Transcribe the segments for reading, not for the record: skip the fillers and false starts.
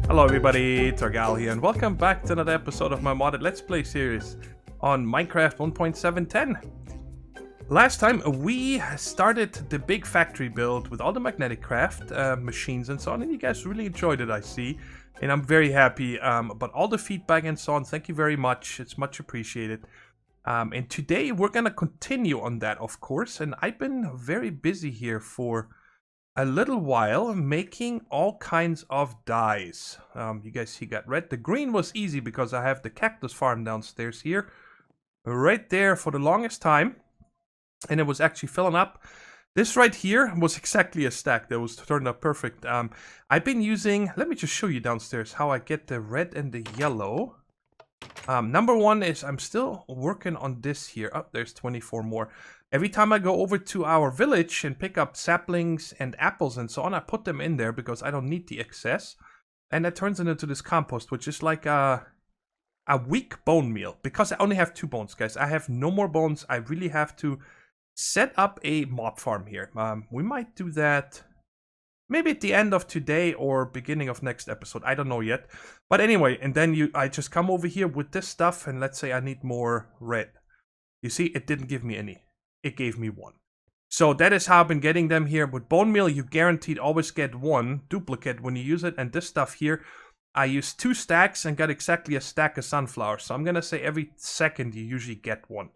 Hello everybody, Thorgal here, and welcome back to another episode of my modded Let's Play series on Minecraft 1.710. Last time we started the big factory build with all the magnetic craft machines and so on, and you guys really enjoyed it, I see. And I'm very happy about all the feedback and so on. Thank you very much, it's much appreciated. And today we're gonna continue on that, of course, and I've been very busy here for a little while making all kinds of dyes. You guys see got red. The green was easy because I have the cactus farm downstairs here. Right there for the longest time. And it was actually filling up. This right here was exactly a stack that was turned out perfect. I've been using, let me just show you downstairs how I get the red and the yellow. Number one is I'm still working on this here. Oh, there's 24 more. Every time I go over to our village and pick up saplings and apples and so on, I put them in there because I don't need the excess. And that turns it into this compost, which is like a weak bone meal. Because I only have 2 bones, guys. I have no more bones. I really have to set up a mob farm here. We might do that maybe at the end of today or beginning of next episode. I don't know yet. But anyway, and then I just come over here with this stuff and let's say I need more red. You see, it didn't give me any. It gave me 1. So that is how I've been getting them here. With bone meal, you guaranteed always get 1 duplicate when you use it. And this stuff here, I used 2 stacks and got exactly a stack of sunflowers. So I'm going to say every second you usually get 1.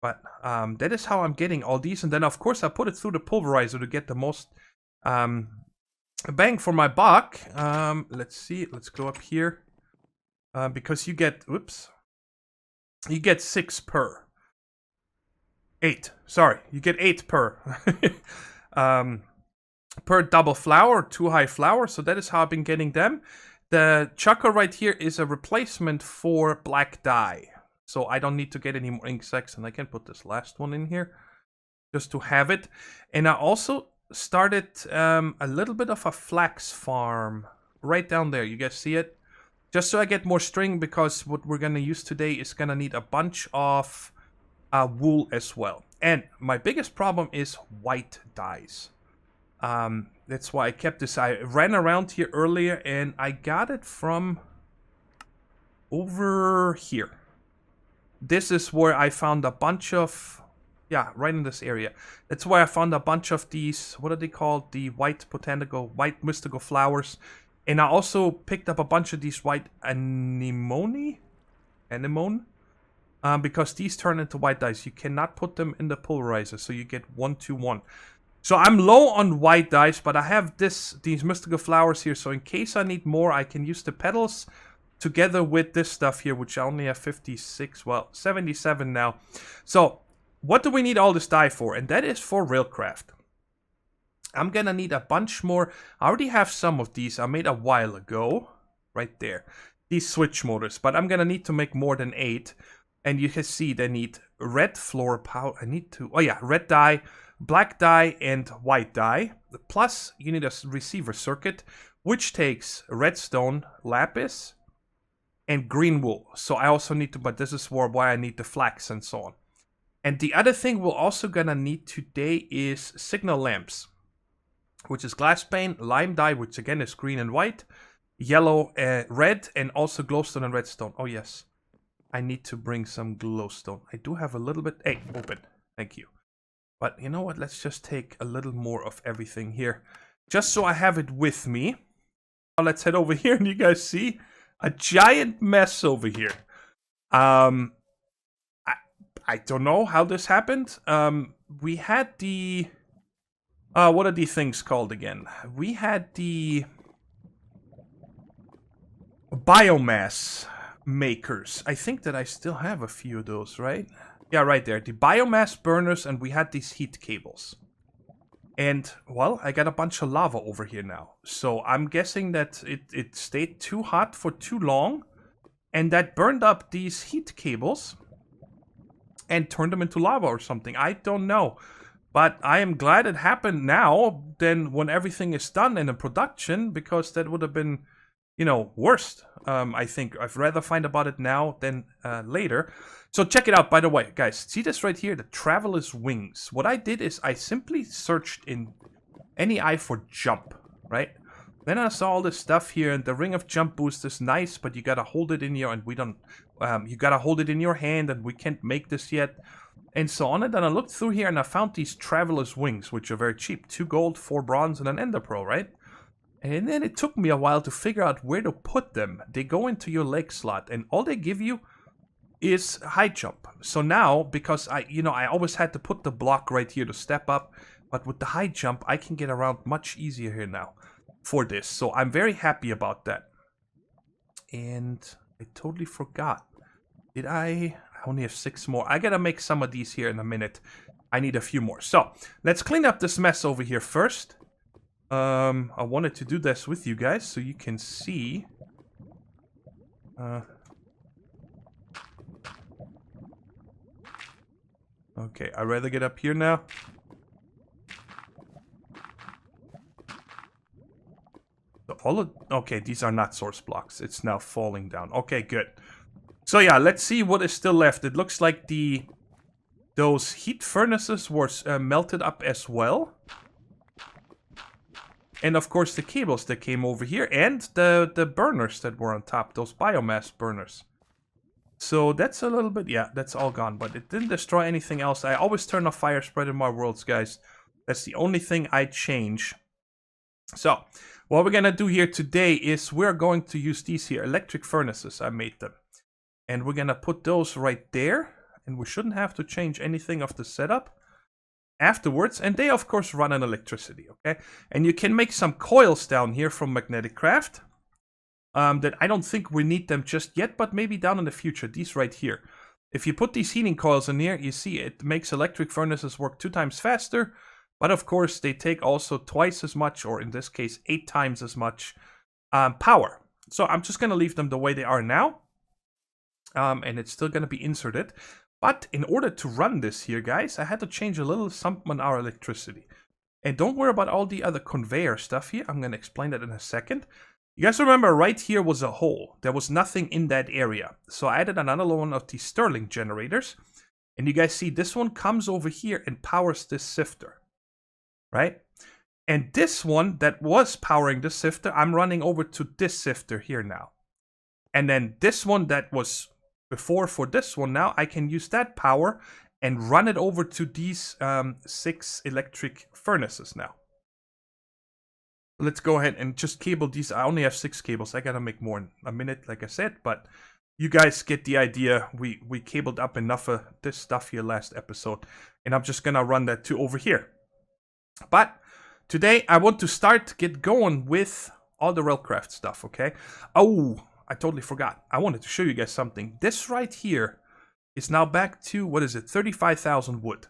But that is how I'm getting all these. And then, of course, I put it through the pulverizer to get the most bang for my buck. Let's see. Let's go up here. Because you get, whoops. You get 6 per. 8. Sorry, you get 8 per. Per double flower, 2 high flower. So that is how I've been getting them. The chucker right here is a replacement for black dye. So I don't need to get any more ink sacs. And I can put this last one in here. Just to have it. And I also started a little bit of a flax farm. Right down there. You guys see it? Just so I get more string. Because what we're going to use today is going to need a bunch of wool as well. And my biggest problem is white dyes. That's why I kept this. I ran around here earlier and I got it from over here. This is where I found a bunch of, yeah, right in this area. That's where I found a bunch of these, what are they called? The white mystical flowers. And I also picked up a bunch of these white anemone. Because these turn into white dyes. You cannot put them in the pulverizer, so you get 1 to 1. So I'm low on white dyes, but I have these mystical flowers here, so in case I need more, I can use the petals together with this stuff here, which I only have 56, well, 77 now. So, what do we need all this dye for? And that is for railcraft. I'm gonna need a bunch more. I already have some of these I made a while ago. Right there. These switch motors, but I'm gonna need to make more than 8. And you can see they need red floor powder. Red dye, black dye, and white dye. Plus, you need a receiver circuit, which takes redstone, lapis, and green wool. So I also need to, but this is why I need the flax and so on. And the other thing we're also gonna need today is signal lamps, which is glass pane, lime dye, which again is green and white, yellow, red, and also glowstone and redstone. Oh yes. I need to bring some glowstone. I do have a little bit. Hey, open. Thank you. But you know what? Let's just take a little more of everything here. Just so I have it with me. Now let's head over here and you guys see a giant mess over here. I don't know how this happened. We had the... what are these things called again? We had the... biomass makers. I think that I still have a few of those, right? Yeah, right there. The biomass burners, and we had these heat cables. And, well, I got a bunch of lava over here now. So I'm guessing that it stayed too hot for too long. And that burned up these heat cables. And turned them into lava or something. I don't know. But I am glad it happened now than when everything is done and in production. Because that would have been you know, worst. I think I'd rather find about it now than later. So check it out, by the way, guys. See this right here, the Traveler's Wings. What I did is I simply searched in any eye for jump, right? Then I saw all this stuff here, and the Ring of Jump Boost is nice, but you gotta hold it in your, and we don't, you gotta hold it in your hand, and we can't make this yet, and so on. And then I looked through here, and I found these Traveler's Wings, which are very cheap. 2 gold, 4 bronze, and an Ender Pearl, right? And then it took me a while to figure out where to put them. They go into your leg slot, and all they give you is high jump. So now, because I always had to put the block right here to step up, but with the high jump, I can get around much easier here now for this. So I'm very happy about that. And I totally forgot. Did I only have 6 more. I gotta make some of these here in a minute. I need a few more. So let's clean up this mess over here first. I wanted to do this with you guys so you can see. Okay, I'd rather get up here now. So okay, these are not source blocks. It's now falling down. Okay, good. So yeah, let's see what is still left. It looks like those heat furnaces were melted up as well. And of course the cables that came over here, and the burners that were on top, those biomass burners. So that's a little bit, yeah, that's all gone, but it didn't destroy anything else. I always turn off fire spread in my worlds, guys. That's the only thing I change. So what we're gonna do here today is we're going to use these here electric furnaces. I made them, and we're gonna put those right there, and we shouldn't have to change anything of the setup afterwards, and they of course run on electricity, okay? And you can make some coils down here from Magnetic Craft that I don't think we need them just yet, but maybe down in the future. These right here, if you put these heating coils in here, you see it makes electric furnaces work 2 times faster, but of course they take also twice as much, or in this case 8 times as much power. So I'm just gonna leave them the way they are now, and it's still gonna be inserted. But in order to run this here, guys, I had to change a little something on our electricity. And don't worry about all the other conveyor stuff here. I'm going to explain that in a second. You guys remember right here was a hole. There was nothing in that area. So I added another one of these Stirling generators. And you guys see this one comes over here and powers this sifter. Right? And this one that was powering the sifter, I'm running over to this sifter here now. And then this one that was before for this one, now I can use that power and run it over to these 6 electric furnaces now. Let's go ahead and just cable these. I only have 6 cables. I gotta make more in a minute, like I said, but you guys get the idea. We cabled up enough of this stuff here last episode, and I'm just gonna run that to over here. But today I want to get going with all the railcraft stuff, okay? Oh, I totally forgot. I wanted to show you guys something. This right here is now back to, what is it, 35,000 wood.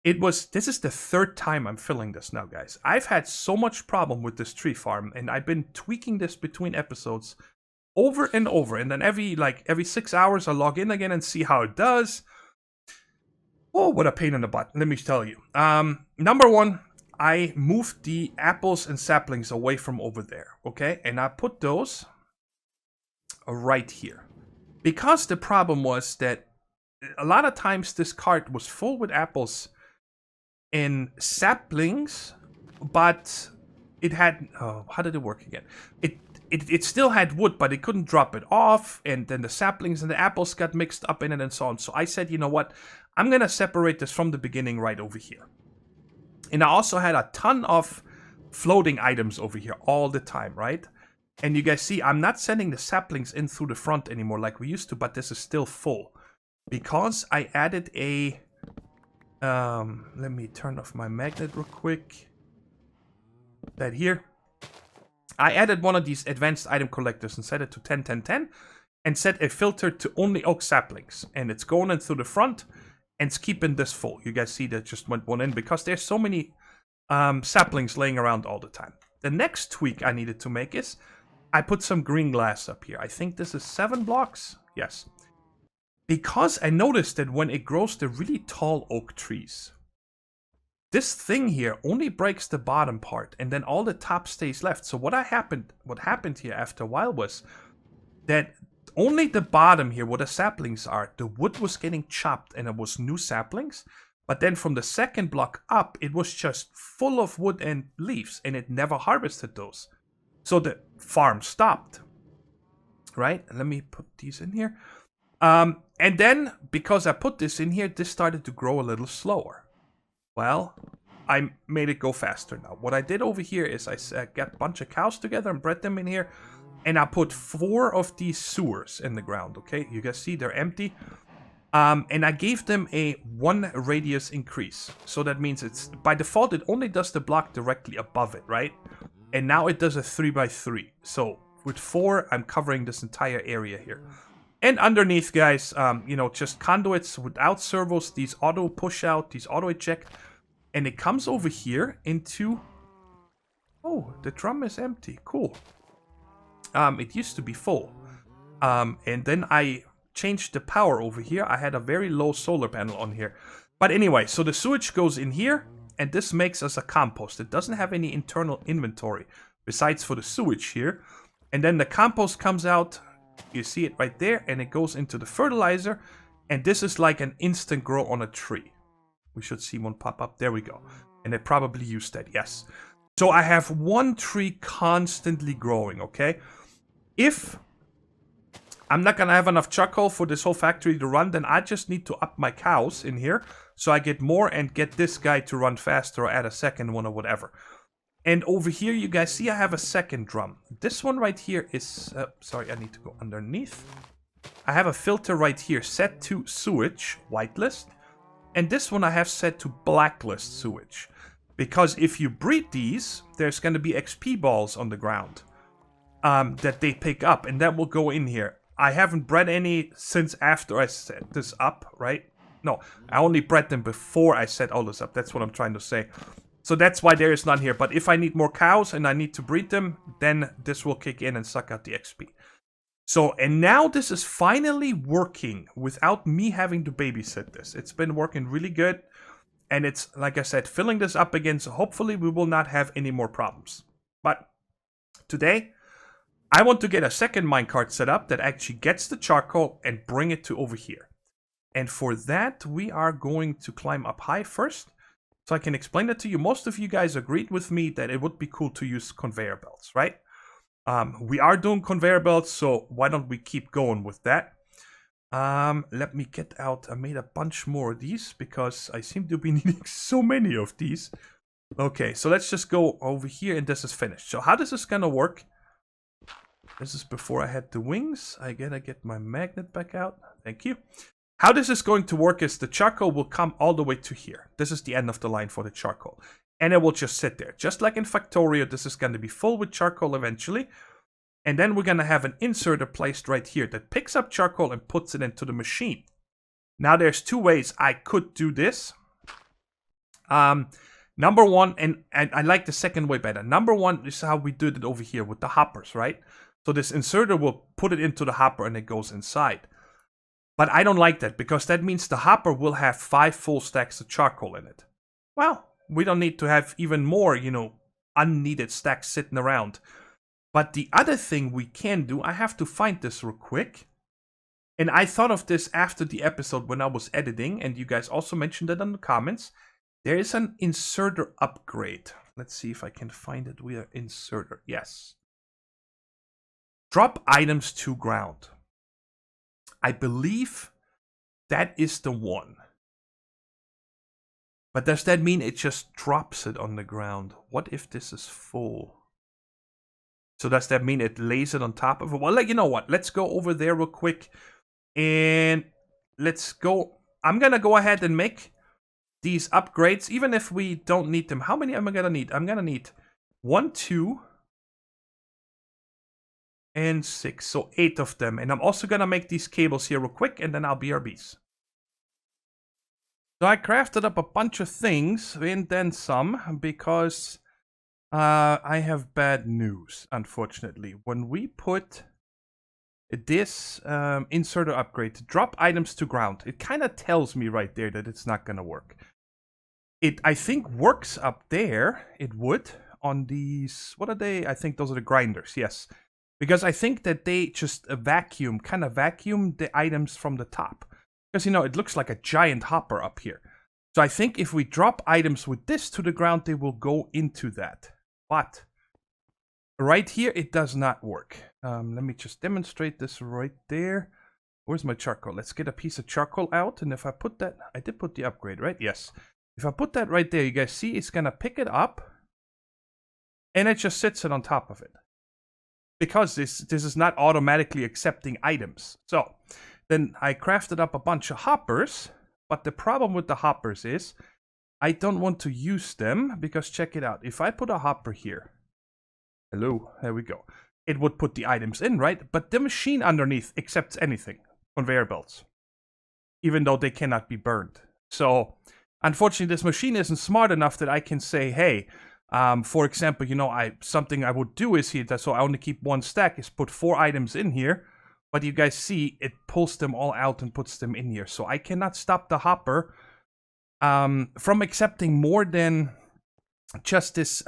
This is the 3rd time I'm filling this now, guys. I've had so much problem with this tree farm, and I've been tweaking this between episodes over and over. And then every 6 hours, I log in again and see how it does. Oh, what a pain in the butt, let me tell you. Number 1, I moved the apples and saplings away from over there, okay? And I put those right here, because the problem was that a lot of times this cart was full with apples and saplings, but it had, oh, how did it work again? It still had wood, but it couldn't drop it off, and then the saplings and the apples got mixed up in it and so on. So I said, you know what, I'm gonna separate this from the beginning right over here. And I also had a ton of floating items over here all the time, right? And you guys see, I'm not sending the saplings in through the front anymore like we used to, but this is still full. Because I added a... let me turn off my magnet real quick. That here. I added one of these advanced item collectors and set it to 10, 10, 10. And set a filter to only oak saplings. And it's going in through the front and it's keeping this full. You guys see that just went one in because there's so many saplings laying around all the time. The next tweak I needed to make is... I put some green glass up here. I think this is 7 blocks. Yes. Because I noticed that when it grows the really tall oak trees, this thing here only breaks the bottom part, and then all the top stays left. So what happened here after a while was that only the bottom here, where the saplings are, the wood was getting chopped and it was new saplings. But then from the second block up, it was just full of wood and leaves, and it never harvested those. So the farm stopped. Right? Let me put these in here. And then, because I put this in here, this started to grow a little slower. Well, I made it go faster now. What I did over here is I got a bunch of cows together and bred them in here. And I put 4 of these sewers in the ground, okay? You guys see they're empty. And I gave them a 1 radius increase. So that means it's, by default, it only does the block directly above it, right? And now it does a 3x3. So with 4, I'm covering this entire area here. And underneath, guys, you know, just conduits without servos, these auto push out, these auto eject. And it comes over here into... Oh, the drum is empty. Cool. It used to be full. And then I changed the power over here. I had a very low solar panel on here. But anyway, so the sewage goes in here, and this makes us a compost. It doesn't have any internal inventory, besides for the sewage here. And then the compost comes out, you see it right there, and it goes into the fertilizer. And this is like an instant grow on a tree. We should see one pop up. There we go. And it probably used that, yes. So I have 1 tree constantly growing, okay? If I'm not gonna have enough charcoal for this whole factory to run, then I just need to up my cows in here so I get more and get this guy to run faster or add a second one or whatever. And over here, you guys see I have a second drum. This one right here is... sorry, I need to go underneath. I have a filter right here set to sewage, whitelist. And this one I have set to blacklist sewage. Because if you breed these, there's going to be XP balls on the ground that they pick up. And that will go in here. I haven't bred any since after I set this up, right? No, I only bred them before I set all this up. That's what I'm trying to say. So that's why there is none here. But if I need more cows and I need to breed them, then this will kick in and suck out the XP. So, and now this is finally working without me having to babysit this. It's been working really good. And it's, like I said, filling this up again. So hopefully we will not have any more problems. But today, I want to get a second minecart set up that actually gets the charcoal and bring it to over here. And for that, we are going to climb up high first. So I can explain that to you. Most of you guys agreed with me that it would be cool to use conveyor belts, right? We are doing conveyor belts, so why don't we keep going with that? Let me get out. I made a bunch more of these because I seem to be needing so many of these. Okay, so let's just go over here and this is finished. So how this is gonna work? This is before I had the wings. I gotta get my magnet back out. Thank you. How this is going to work is the charcoal will come all the way to here. This is the end of the line for the charcoal. And it will just sit there. Just like in Factorio, this is going to be full with charcoal eventually. And then we're going to have an inserter placed right here that picks up charcoal and puts it into the machine. Now there's 2 ways I could do this. Number one, and I like the second way better. Number one is how we did it over here with the hoppers, right? So this inserter will put it into the hopper and it goes inside. But I don't like that because that means the hopper will have 5 full stacks of charcoal in it. Well, we don't need to have even more, you know, unneeded stacks sitting around. But the other thing we can do, I have to find this real quick. And I thought of this after the episode when I was editing, and you guys also mentioned it in the comments. There is an inserter upgrade. Let's see if I can find it via inserter. Yes. Drop items to ground. I believe that is the one. But does that mean it just drops it on the ground? What if this is full? So does that mean it lays it on top of it? Well, you know what? Let's go over there real quick. And let's go. I'm going to go ahead and make these upgrades. Even if we don't need them. How many am I going to need? I'm going to need 1, 2, and 6. So 8 of them. And I'm also going to make these cables here real quick. And then I'll BRBs. So I crafted up a bunch of things. And then some. Because I have bad news, unfortunately. When we put this inserter upgrade to drop items to ground, it kind of tells me right there that it's not going to work. I think works up there. It would on these. What are they? I think those are the grinders. Yes, because I think that they just vacuum the items from the top. Because it looks like a giant hopper up here. So I think if we drop items with this to the ground, they will go into that. But right here, it does not work. Let me just demonstrate this right there. Where's my charcoal? Let's get a piece of charcoal out. And if I put that, I did put the upgrade, right? Yes. If I put that right there, you guys see it's going to pick it up. And it just sits it on top of it. Because this is not automatically accepting items. So then I crafted up a bunch of hoppers. But the problem with the hoppers is I don't want to use them. Because check it out. If I put a hopper here. Hello. There we go. It would put the items in, right? But the machine underneath accepts anything. Conveyor belts. Even though they cannot be burned. So unfortunately, this machine isn't smart enough that I can say, hey, for example, something I would do is here, so I only keep one stack, is put 4 items in here. But you guys see, it pulls them all out and puts them in here. So I cannot stop the hopper from accepting more than just this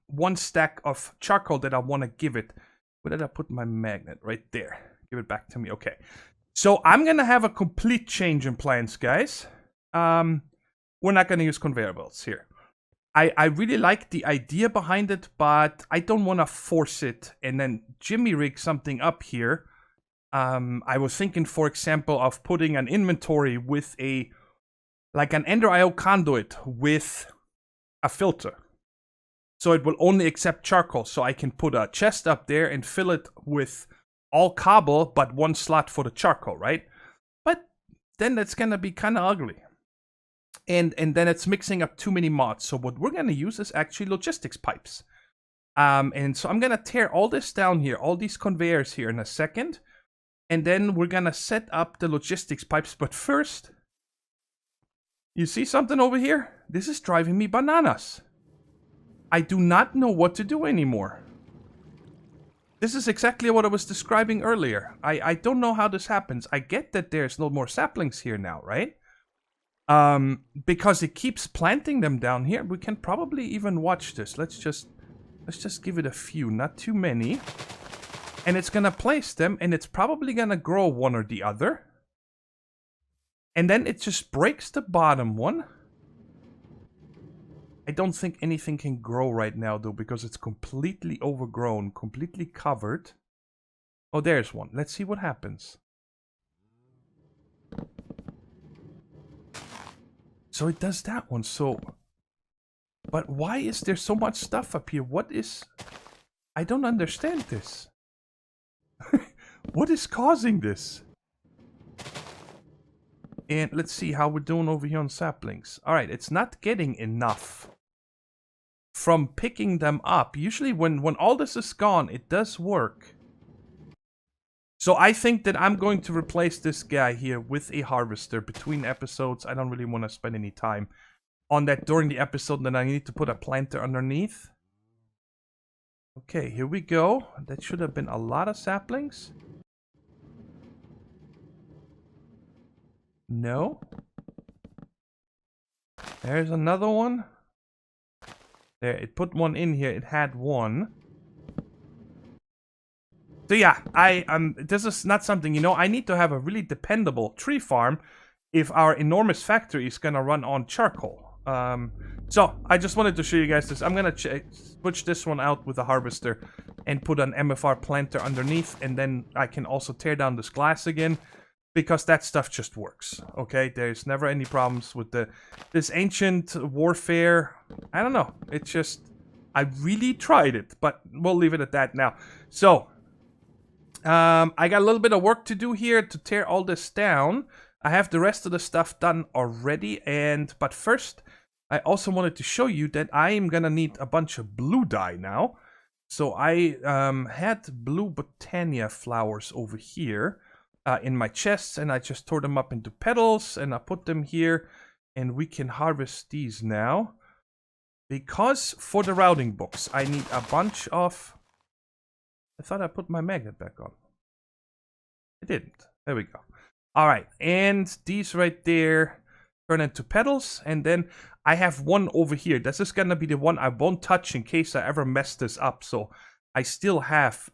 one stack of charcoal that I want to give it. Where did I put my magnet? Right there. Give it back to me. Okay. So I'm going to have a complete change in plans, guys. We're not going to use conveyor belts here. I really like the idea behind it, but I don't want to force it and then jimmy rig something up here. I was thinking, for example, of putting an inventory with like an Ender IO conduit with a filter. So it will only accept charcoal. So I can put a chest up there and fill it with all cobble, but one slot for the charcoal, right? But then that's going to be kind of ugly. And then it's mixing up too many mods. So what we're going to use is actually logistics pipes. And so I'm going to tear all this down here, all these conveyors here in a second. And then we're going to set up the logistics pipes. But first, you see something over here? This is driving me bananas. I do not know what to do anymore. This is exactly what I was describing earlier. I don't know how this happens. I get that there's no more saplings here now, right? Because it keeps planting them down here. We can probably even watch this. Let's just give it a few, not too many. And it's gonna place them, and it's probably gonna grow one or the other. And then it just breaks the bottom one. I don't think anything can grow right now, though, because it's completely overgrown, completely covered. Oh, there's one. Let's see what happens. So it does that one, so... But why is there so much stuff up here? What is... I don't understand this. What is causing this? And let's see how we're doing over here on saplings. Alright, it's not getting enough from picking them up. Usually when all this is gone, it does work. So I think that I'm going to replace this guy here with a harvester between episodes. I don't really want to spend any time on that during the episode. Then I need to put a planter underneath. Okay, here we go. That should have been a lot of saplings. No. There's another one. There, it put one in here. It had one. So yeah, this is not something, I need to have a really dependable tree farm if our enormous factory is gonna run on charcoal. So I just wanted to show you guys this. I'm gonna switch this one out with a harvester and put an MFR planter underneath, and then I can also tear down this glass again, because that stuff just works. Okay, there's never any problems with this ancient warfare. I don't know. It's just, I really tried it, but we'll leave it at that now. So I got a little bit of work to do here to tear all this down. I have the rest of the stuff done already, but first, I also wanted to show you that I am gonna need a bunch of blue dye now. So I had blue botania flowers over here in my chests, and I just tore them up into petals, and I put them here, and we can harvest these now. Because for the routing books, I need a bunch of... I thought I put my magnet back on. I didn't. There we go. Alright, and these right there, turn into pedals, and then I have one over here. This is gonna be the one I won't touch in case I ever mess this up. So I still have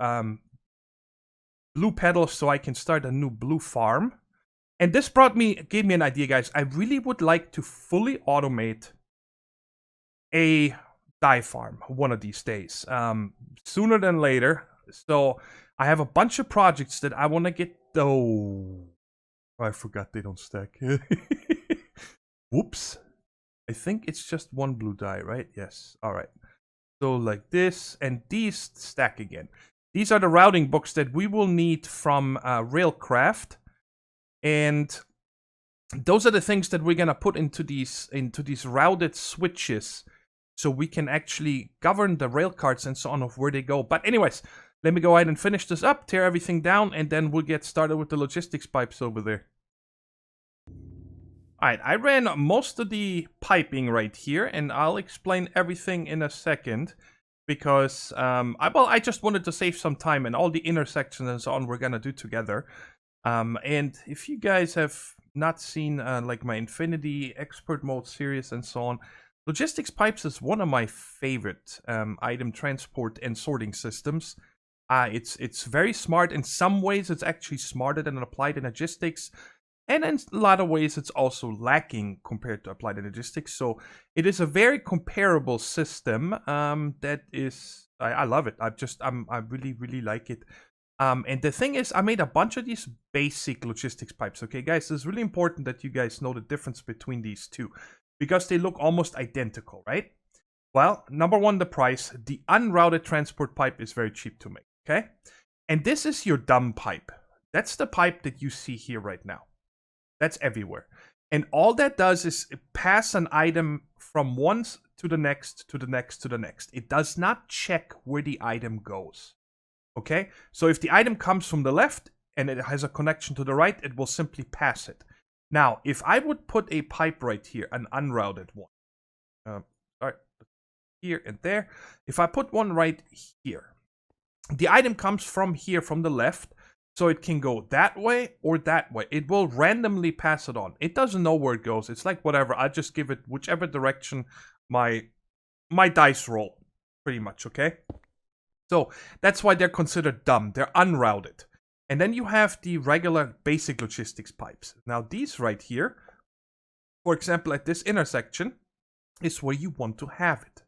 blue pedals, so I can start a new blue farm. And this gave me an idea, guys. I really would like to fully automate a dye farm one of these days, sooner than later. So I have a bunch of projects that I want to get. Oh, I forgot they don't stack. Whoops. I think it's just one blue dye, right? Yes. All right. So like this, and these stack again. These are the routing books that we will need from Railcraft, and those are the things that we're gonna put into these routed switches, so we can actually govern the rail carts and so on of where they go. But anyways, let me go ahead and finish this up, tear everything down, and then we'll get started with the logistics pipes over there. Alright, I ran most of the piping right here, and I'll explain everything in a second, because I just wanted to save some time, and all the intersections and so on we're gonna do together. And if you guys have not seen like my Infinity Expert Mode series and so on, logistics pipes is one of my favorite item transport and sorting systems. It's very smart. In some ways, it's actually smarter than applied logistics. And in a lot of ways, it's also lacking compared to applied logistics. So it is a very comparable system that is, I love it. I really, really like it. And the thing is, I made a bunch of these basic logistics pipes. Okay, guys, it's really important that you guys know the difference between these two, because they look almost identical, right? Well, number one, the price. The unrouted transport pipe is very cheap to make, okay? And this is your dumb pipe. That's the pipe that you see here right now. That's everywhere. And all that does is pass an item from one to the next, to the next, to the next. It does not check where the item goes. Okay? So if the item comes from the left and it has a connection to the right, it will simply pass it. Now, if I would put a pipe right here, an unrouted one, sorry, here and there. If I put one right here, the item comes from here, from the left, so it can go that way or that way. It will randomly pass it on. It doesn't know where it goes. It's like whatever. I just give it whichever direction my dice roll, pretty much, okay? So that's why they're considered dumb. They're unrouted. And then you have the regular basic logistics pipes. Now these right here, for example, at this intersection, is where you want to have it.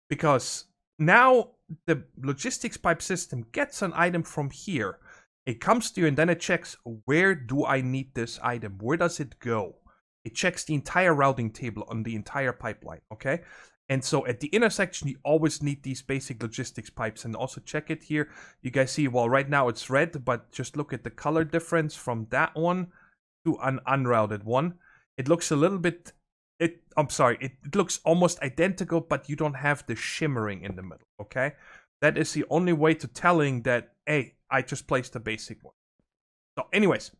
Because now the logistics pipe system gets an item from here. It comes to you and then it checks, where do I need this item? Where does it go? It checks the entire routing table on the entire pipeline, okay? And so at the intersection, you always need these basic logistics pipes. And also check it here. You guys see, well, right now it's red, but just look at the color difference from that one to an unrouted one. It looks a little bit, it looks almost identical, but you don't have the shimmering in the middle, okay? That is the only way to telling that, hey, I just placed a basic one. So anyways,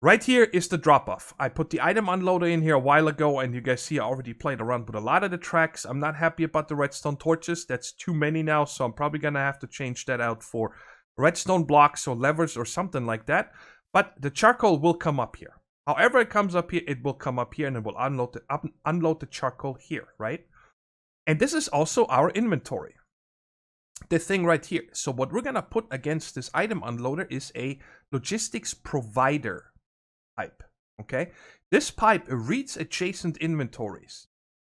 right here is the drop-off. I put the item unloader in here a while ago, and you guys see I already played around with a lot of the tracks. I'm not happy about the redstone torches. That's too many now, so I'm probably going to have to change that out for redstone blocks or levers or something like that. But the charcoal will come up here. However it comes up here, it will come up here, and it will unload the charcoal here, right? And this is also our inventory. The thing right here. So what we're going to put against this item unloader is a logistics provider pipe, okay? This pipe reads adjacent inventories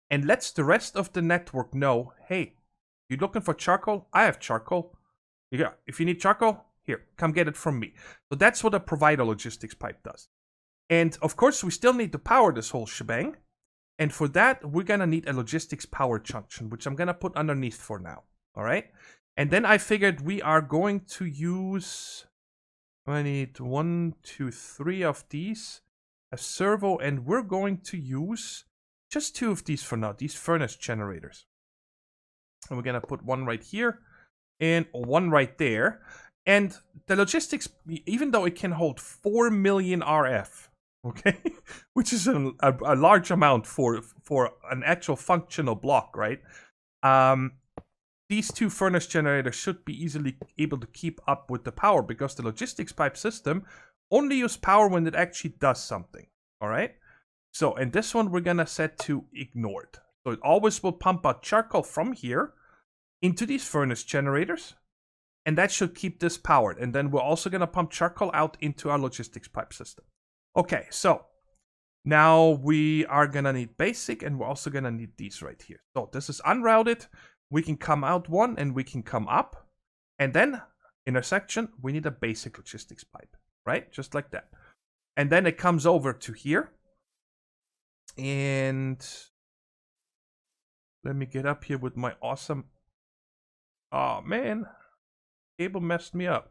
and lets the rest of the network know, hey, you looking for charcoal? I have charcoal. If you need charcoal, here, come get it from me. So that's what a provider logistics pipe does. And of course, we still need to power this whole shebang. And for that, we're going to need a logistics power junction, which I'm going to put underneath for now, all right? And then I figured we are going to use, I need 1, 2, 3 of these, a servo, and we're going to use just 2 of these for now, these furnace generators. And we're going to put one right here and one right there. And the logistics, even though it can hold 4 million RF, okay, which is a large amount for an actual functional block, right? These 2 furnace generators should be easily able to keep up with the power, because the logistics pipe system only uses power when it actually does something, all right? So, and this one we're gonna set to ignored. So it always will pump out charcoal from here into these furnace generators. And that should keep this powered. And then we're also gonna pump charcoal out into our logistics pipe system. Okay, so now we are gonna need basic, and we're also gonna need these right here. So this is unrouted. We can come out one and we can come up. And then intersection, we need a basic logistics pipe, right? Just like that. And then it comes over to here. And let me get up here with my awesome... Oh, man. Cable messed me up.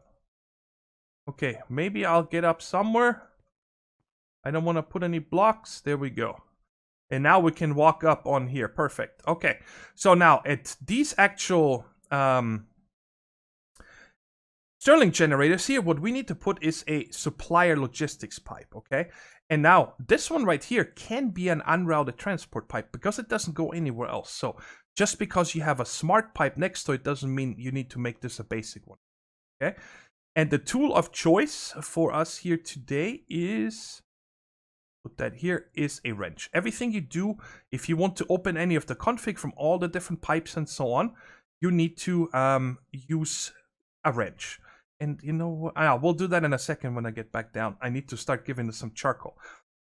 Okay, maybe I'll get up somewhere. I don't want to put any blocks. There we go. And now we can walk up on here. Perfect. Okay, so now at these actual Stirling generators here, what we need to put is a supplier logistics pipe, okay? And now this one right here can be an unrouted transport pipe because it doesn't go anywhere else. So just because you have a smart pipe next to it doesn't mean you need to make this a basic one, okay? And the tool of choice for us here today is, put that here, is a wrench. Everything you do, if you want to open any of the config from all the different pipes and so on, you need to use a wrench. And you know what? We'll do that in a second when I get back down. I need to start giving this some charcoal.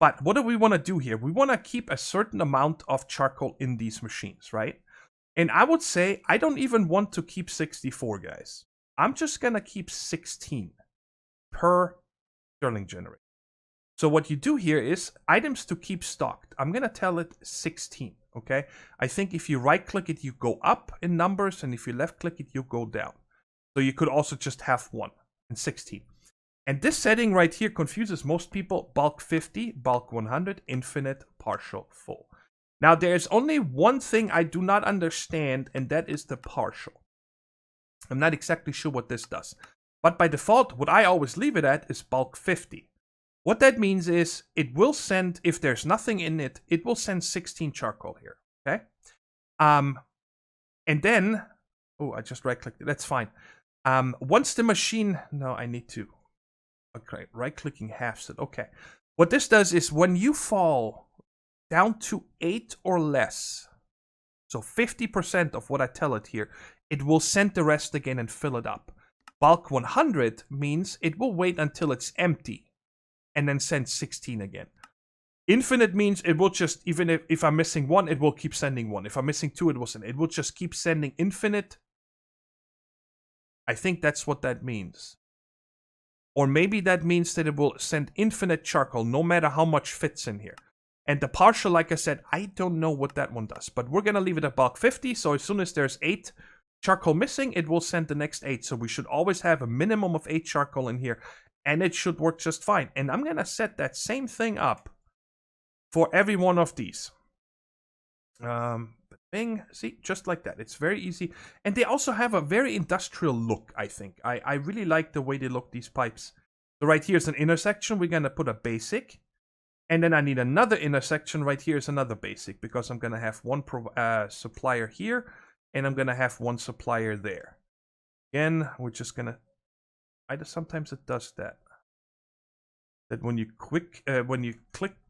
But what do we want to do here? We want to keep a certain amount of charcoal in these machines, right? And I would say I don't even want to keep 64, guys. I'm just going to keep 16 per Stirling generator. So what you do here is items to keep stocked. I'm going to tell it 16, okay? I think if you right-click it, you go up in numbers, and if you left-click it, you go down. So you could also just have 1 and 16. And this setting right here confuses most people. Bulk 50, bulk 100, infinite, partial, full. Now there's only one thing I do not understand, and that is the partial. I'm not exactly sure what this does. But by default, what I always leave it at is bulk 50. What that means is it will send, if there's nothing in it, it will send 16 charcoal here, okay? And then, oh, I just right-clicked it, that's fine. Once the machine, no, I need to, okay, right-clicking halves it, okay. What this does is when you fall down to 8 or less, so 50% of what I tell it here, it will send the rest again and fill it up. Bulk 100 means it will wait until it's empty and then send 16 again. Infinite means it will just, even if I'm missing 1, it will keep sending 1. If I'm missing 2, it will send. It will just keep sending infinite. I think that's what that means. Or maybe that means that it will send infinite charcoal no matter how much fits in here. And the partial, like I said, I don't know what that one does. But we're going to leave it at bulk 50. So as soon as there's 8 charcoal missing, it will send the next 8. So we should always have a minimum of 8 charcoal in here. And it should work just fine. And I'm going to set that same thing up for every one of these. Bing, see, just like that. It's very easy. And they also have a very industrial look, I think. I really like the way they look, these pipes. So right here is an intersection. We're going to put a basic. And then I need another intersection. Right here is another basic. Because I'm going to have one supplier here. And I'm going to have one supplier there. Again, we're just going to... Sometimes it does that. That when you click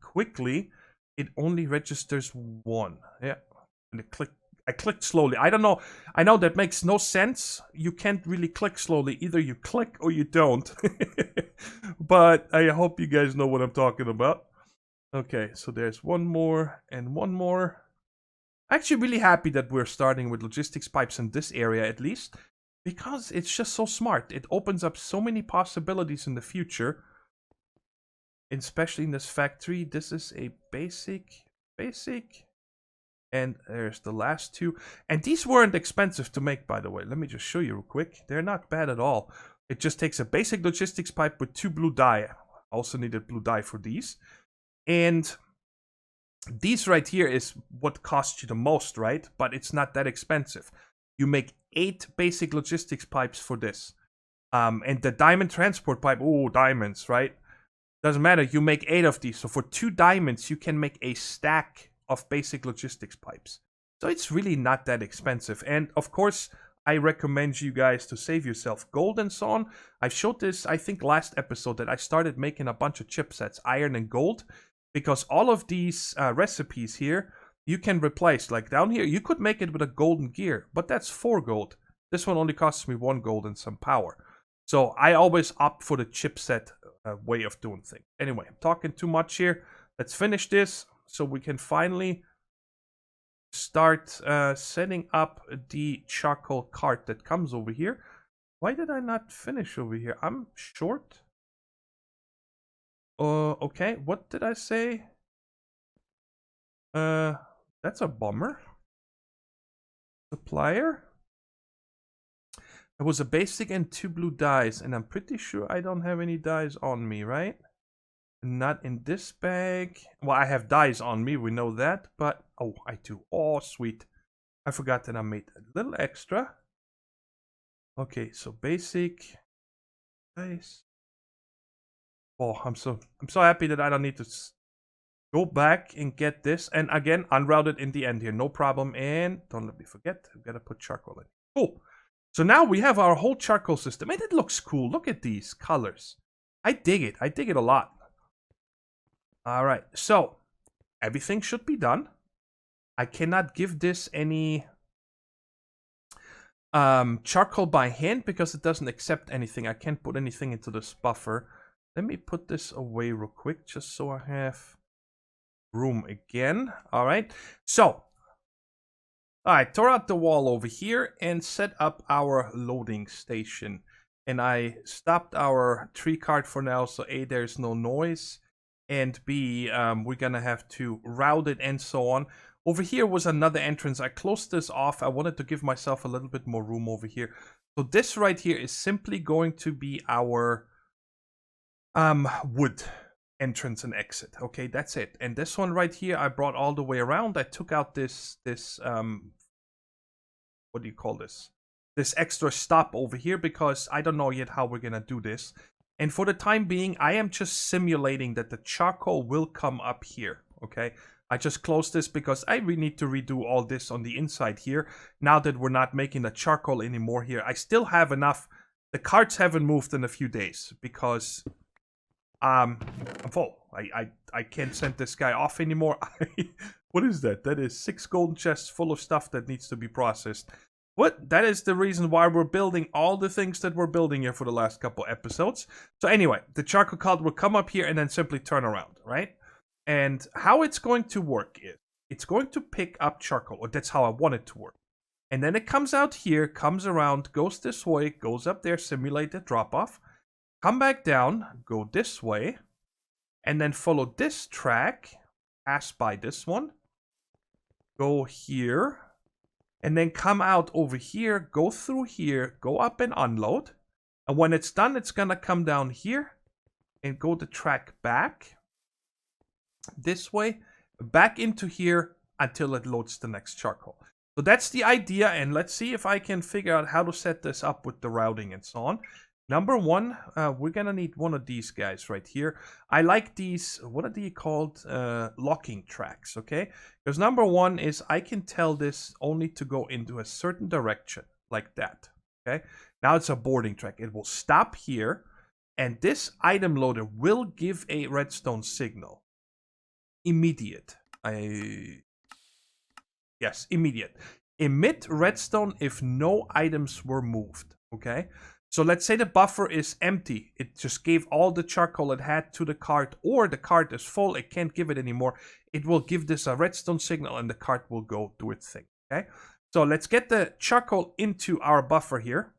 quickly, it only registers 1. Yeah. And I clicked slowly. I don't know. I know that makes no sense. You can't really click slowly. Either you click or you don't. But I hope you guys know what I'm talking about. Okay, so there's one more and one more. Actually really happy that we're starting with logistics pipes in this area at least. Because it's just so smart. It opens up so many possibilities in the future. Especially in this factory. This is a basic. And there's the last 2. And these weren't expensive to make, by the way. Let me just show you real quick. They're not bad at all. It just takes a basic logistics pipe with 2 blue dye. Also needed blue dye for these. And these right here is what costs you the most, right? But it's not that expensive. You make 8 basic logistics pipes for this. And the diamond transport pipe, oh, diamonds, right? Doesn't matter, you make 8 of these. So for 2 diamonds, you can make a stack of basic logistics pipes. So it's really not that expensive. And of course, I recommend you guys to save yourself gold and so on. I showed this, I think, last episode that I started making a bunch of chipsets, iron and gold. because all of these recipes here, you can replace. Like down here, you could make it with a golden gear, but that's 4 gold. This one only costs me 1 gold and some power. So I always opt for the chipset way of doing things. Anyway, I'm talking too much here. Let's finish this so we can finally start setting up the charcoal cart that comes over here. Why did I not finish over here? I'm short. Okay, what did I say? That's a bummer. Supplier. It was a basic and 2 blue dyes, and I'm pretty sure I don't have any dyes on me, right? Not in this bag. Well, I have dyes on me, we know that, but oh, I do. Oh, sweet. I forgot that I made a little extra. Okay, so basic dyes. Oh, I'm so happy that I don't need to go back and get this. And again, unrouted in the end here, no problem. And don't let me forget, I've got to put charcoal in. Cool. So now we have our whole charcoal system, and it looks cool. Look at these colors. I dig it. I dig it a lot. All right, so everything should be done. I cannot give this any charcoal by hand because it doesn't accept anything. I can't put anything into this buffer. Let me put this away real quick just so I have room again. All right, so I tore out the wall over here and set up our loading station. And I stopped our tree cart for now, so A, there's no noise. And B, we're gonna have to route it and so on. Over here was another entrance. I closed this off. I wanted to give myself a little bit more room over here. So this right here is simply going to be our wood entrance and exit. Okay, that's it. And this one right here, I brought all the way around. I took out this what do you call this? This extra stop over here because I don't know yet how we're gonna do this. And for the time being, I am just simulating that the charcoal will come up here, okay? I just closed this because I really need to redo all this on the inside here. Now that we're not making the charcoal anymore here, I still have enough. The carts haven't moved in a few days because I'm full. I can't send this guy off anymore. What is that? That is 6 golden chests full of stuff that needs to be processed. What? That is the reason why we're building all the things that we're building here for the last couple episodes. So anyway, the charcoal cart will come up here and then simply turn around, right? And how it's going to work is, it's going to pick up charcoal, or that's how I want it to work. And then it comes out here, comes around, goes this way, goes up there, simulate the drop-off, come back down, go this way, and then follow this track, pass by this one, go here, and then come out over here, go through here, go up and unload. And when it's done, it's gonna come down here and go the track back this way, back into here until it loads the next charcoal. So that's the idea, and let's see if I can figure out how to set this up with the routing and so on. Number one, we're gonna need one of these guys right here. I like these, what are they called? Locking tracks, okay? Because number one is I can tell this only to go into a certain direction, like that, okay? Now it's a boarding track. It will stop here, and this item loader will give a redstone signal. Immediate. Yes, immediate. Emit redstone if no items were moved, okay? So let's say the buffer is empty. It just gave all the charcoal it had to the cart, or the cart is full, it can't give it anymore. It will give this a redstone signal and the cart will go do its thing, okay? So let's get the charcoal into our buffer here.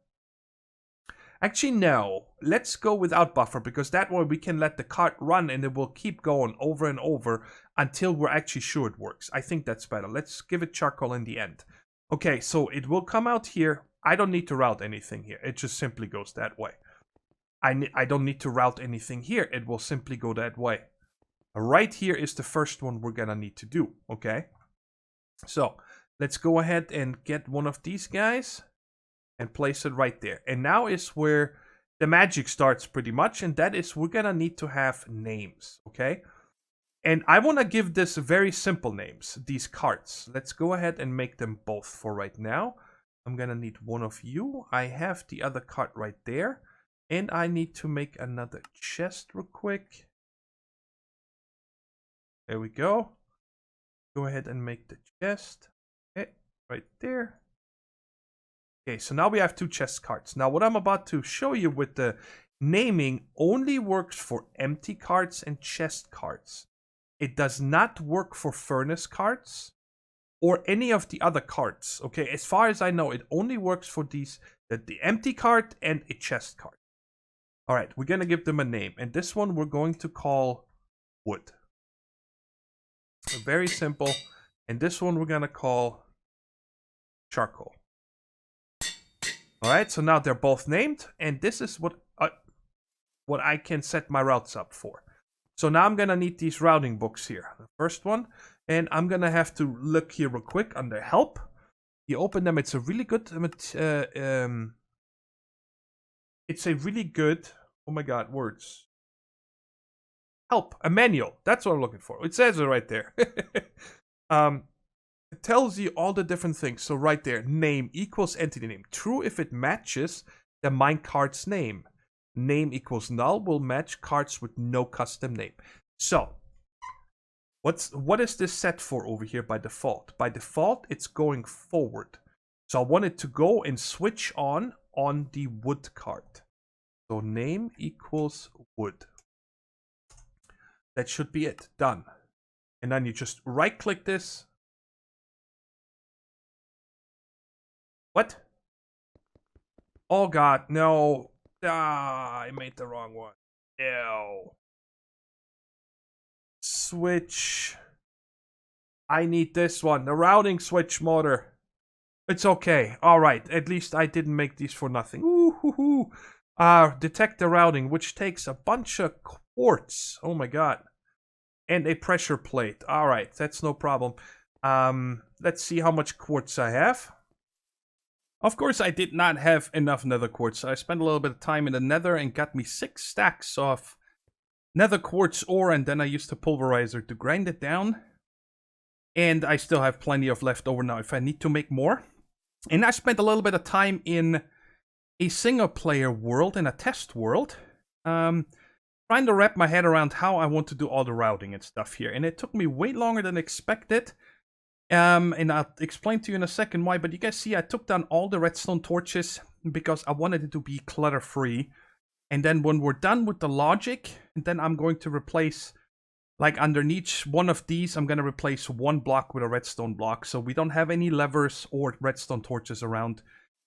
Actually, no. Let's go without buffer, because that way we can let the cart run and it will keep going over and over until we're actually sure it works. I think that's better. Let's give it charcoal in the end. Okay, so it will come out here. I don't need to route anything here. It just simply goes that way. I don't need to route anything here. It will simply go that way. Right here is the first one we're gonna need to do, okay? So let's go ahead and get one of these guys and place it right there. And now is where the magic starts pretty much, and that is we're gonna need to have names, okay? And I want to give this very simple names, these carts. Let's go ahead and make them both for right now. I'm gonna need one of you. I have the other cart right there. And I need to make another chest real quick. There we go. Go ahead and make the chest. Okay, right there. Okay, so now we have 2 chest cards. Now what I'm about to show you with the naming only works for empty cards and chest cards. It does not work for furnace cards or any of the other cards. Okay, as far as I know, it only works for these, the empty card and a chest card. All right, we're gonna give them a name, and this one we're going to call wood. Very simple. And this one we're gonna call charcoal. All right, so now they're both named, and this is what I can set my routes up for. So now I'm gonna need these routing books here. The first one, and I'm gonna have to look here real quick under help. You open them. It's a really good. It's a really good. Oh my God, words. Help, a manual. That's what I'm looking for. It says it right there. It tells you all the different things. So right there, name equals entity name. True if it matches the minecard's name. Name equals null will match cards with no custom name. So, what is this set for over here by default? By default, it's going forward. So I want it to go and switch on the wood card. So name equals wood. That should be it. Done. And then you just right-click this. What? Oh God, no. Ah, I made the wrong one. No. Switch. I need this one. The routing switch motor. It's okay. Alright, at least I didn't make these for nothing. Ooh. Detect the routing, which takes a bunch of quartz. Oh my God. And a pressure plate. Alright, that's no problem. Let's see how much quartz I have. Of course, I did not have enough nether quartz. So I spent a little bit of time in the nether and got me 6 stacks of nether quartz ore, and then I used the pulverizer to grind it down. And I still have plenty of left over now if I need to make more. And I spent a little bit of time in a single player world, in a test world, trying to wrap my head around how I want to do all the routing and stuff here. And it took me way longer than expected. And I'll explain to you in a second why, but you guys see I took down all the redstone torches because I wanted it to be clutter-free. And then when we're done with the logic, then I'm going to replace, like underneath one of these, I'm going to replace 1 block with a redstone block. So we don't have any levers or redstone torches around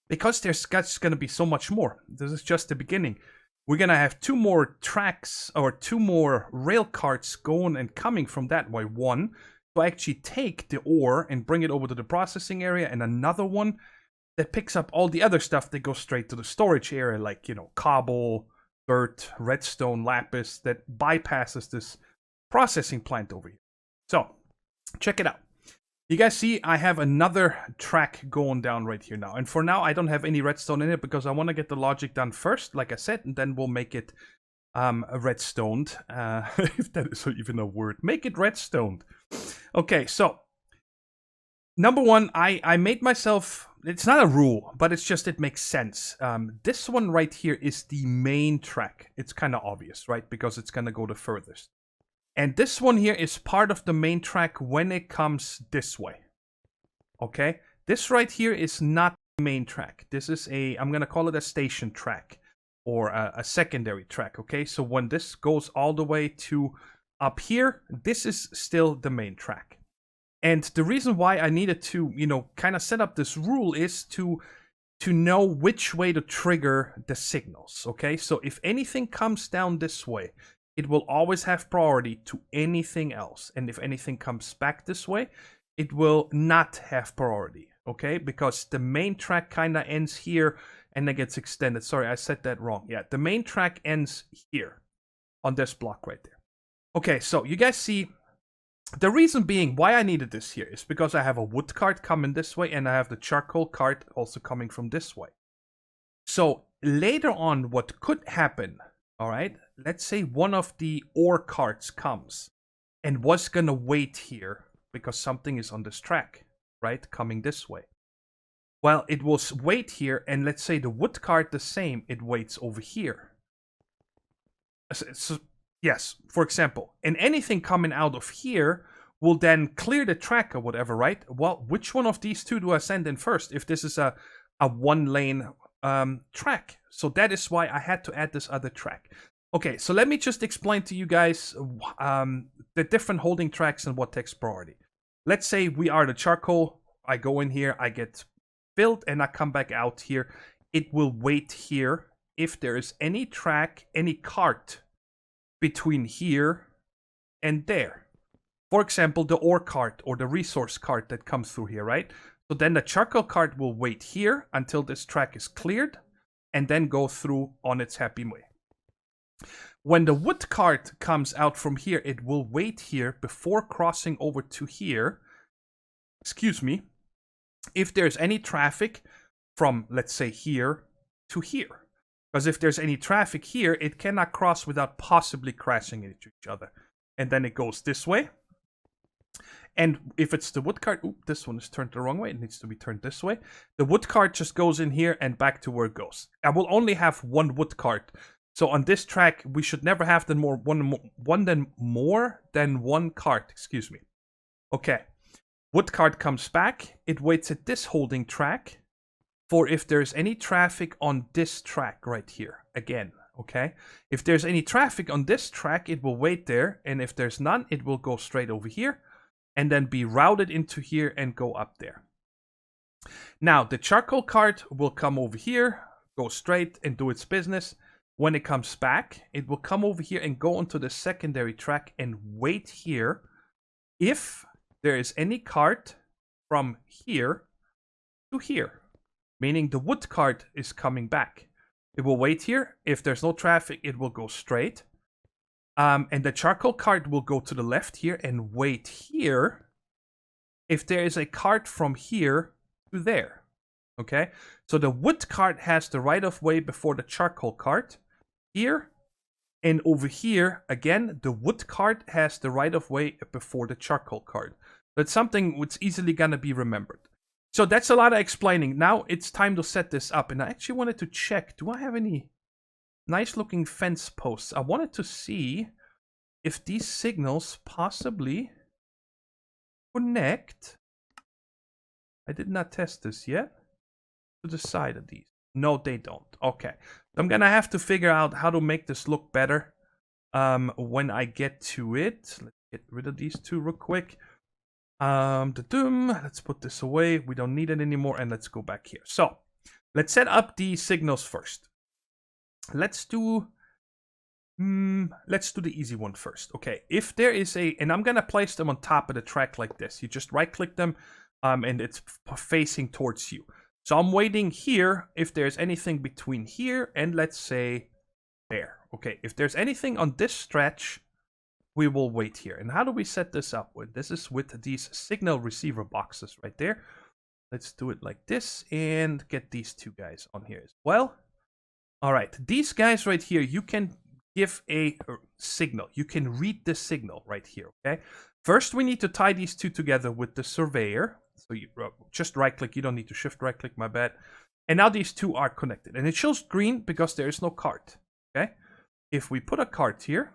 because there's going to be so much more. This is just the beginning. We're going to have 2 more tracks or 2 more rail carts going and coming from that way. One to actually take the ore and bring it over to the processing area, and another one that picks up all the other stuff that goes straight to the storage area, like, you know, cobble, dirt, redstone, lapis, that bypasses this processing plant over here. So, check it out. You guys see I have another track going down right here now. And for now, I don't have any redstone in it because I want to get the logic done first, like I said, and then we'll make it redstoned. If that is even a word. Make it redstoned. Okay, so number one, I made myself, it's not a rule, but it's just, it makes sense. This one right here is the main track. It's kind of obvious, right? Because it's going to go the furthest. And this one here is part of the main track when it comes this way. Okay? This right here is not the main track. This is I'm going to call it a station track or a secondary track. Okay? So when this goes all the way to up here, this is still the main track. And the reason why I needed to, you know, kind of set up this rule is to know which way to trigger the signals. Okay? So if anything comes down this way, it will always have priority to anything else. And if anything comes back this way, it will not have priority, okay? Because the main track kind of ends here and then gets extended. Sorry, I said that wrong. Yeah, the main track ends here on this block right there. Okay, so you guys see, the reason being why I needed this here is because I have a wood cart coming this way and I have the charcoal cart also coming from this way. So later on, what could happen, all right, let's say one of the ore carts comes and was gonna wait here because something is on this track, right, coming this way. Well, it will wait here, and let's say the wood cart the same, it waits over here. So Yes, for example. And anything coming out of here will then clear the track or whatever, right? Well, which one of these two do I send in first if this is a one-lane track? So that is why I had to add this other track. Okay, so let me just explain to you guys the different holding tracks and what takes priority. Let's say we are the charcoal. I go in here, I get filled, and I come back out here. It will wait here if there is any track, any cart between here and there. For example, the ore cart or the resource cart that comes through here, right? So then the charcoal cart will wait here until this track is cleared and then go through on its happy way. When the wood cart comes out from here, it will wait here before crossing over to here. Excuse me. If there's any traffic from, let's say, here to here. Because if there's any traffic here, it cannot cross without possibly crashing into each other. And then it goes this way. And if it's the wood cart, this one is turned the wrong way. It needs to be turned this way. The wood cart just goes in here and back to where it goes. I will only have one wood cart. So on this track, we should never have more than one cart. Excuse me. Okay. Wood cart comes back. It waits at this holding track for if there's any traffic on this track right here. Again, okay? If there's any traffic on this track, it will wait there. And if there's none, it will go straight over here and then be routed into here and go up there. Now, the charcoal cart will come over here, go straight and do its business. When it comes back, it will come over here and go onto the secondary track and wait here if there is any cart from here to here, meaning the wood cart is coming back. It will wait here. If there's no traffic, it will go straight. And the charcoal cart will go to the left here and wait here if there is a cart from here to there. Okay? So the wood cart has the right of way before the charcoal cart here. And over here, again, the wood cart has the right of way before the charcoal cart. That's something that's easily going to be remembered. So that's a lot of explaining. Now it's time to set this up. And I actually wanted to check, do I have any nice looking fence posts? I wanted to see if these signals possibly connect. I did not test this yet. To the side of these. No, they don't. Okay. I'm going to have to figure out how to make this look better when I get to it. Let's get rid of these two real quick. Let's put this away. We don't need it anymore. And let's go back here. So let's set up the signals first. Let's do the easy one first. Okay. If there is and I'm going to place them on top of the track like this. You just right click them and it's facing towards you. So I'm waiting here if there's anything between here and let's say there. Okay, if there's anything on this stretch, we will wait here. And how do we set this up? This is with these signal receiver boxes right there. Let's do it like this and get these two guys on here as well. All right, these guys right here, you can give a signal. You can read the signal right here, okay? First, we need to tie these two together with the surveyor. So you just right click, you don't need to shift right click, my bad. And now these two are connected. And it shows green because there is no cart. Okay. If we put a cart here,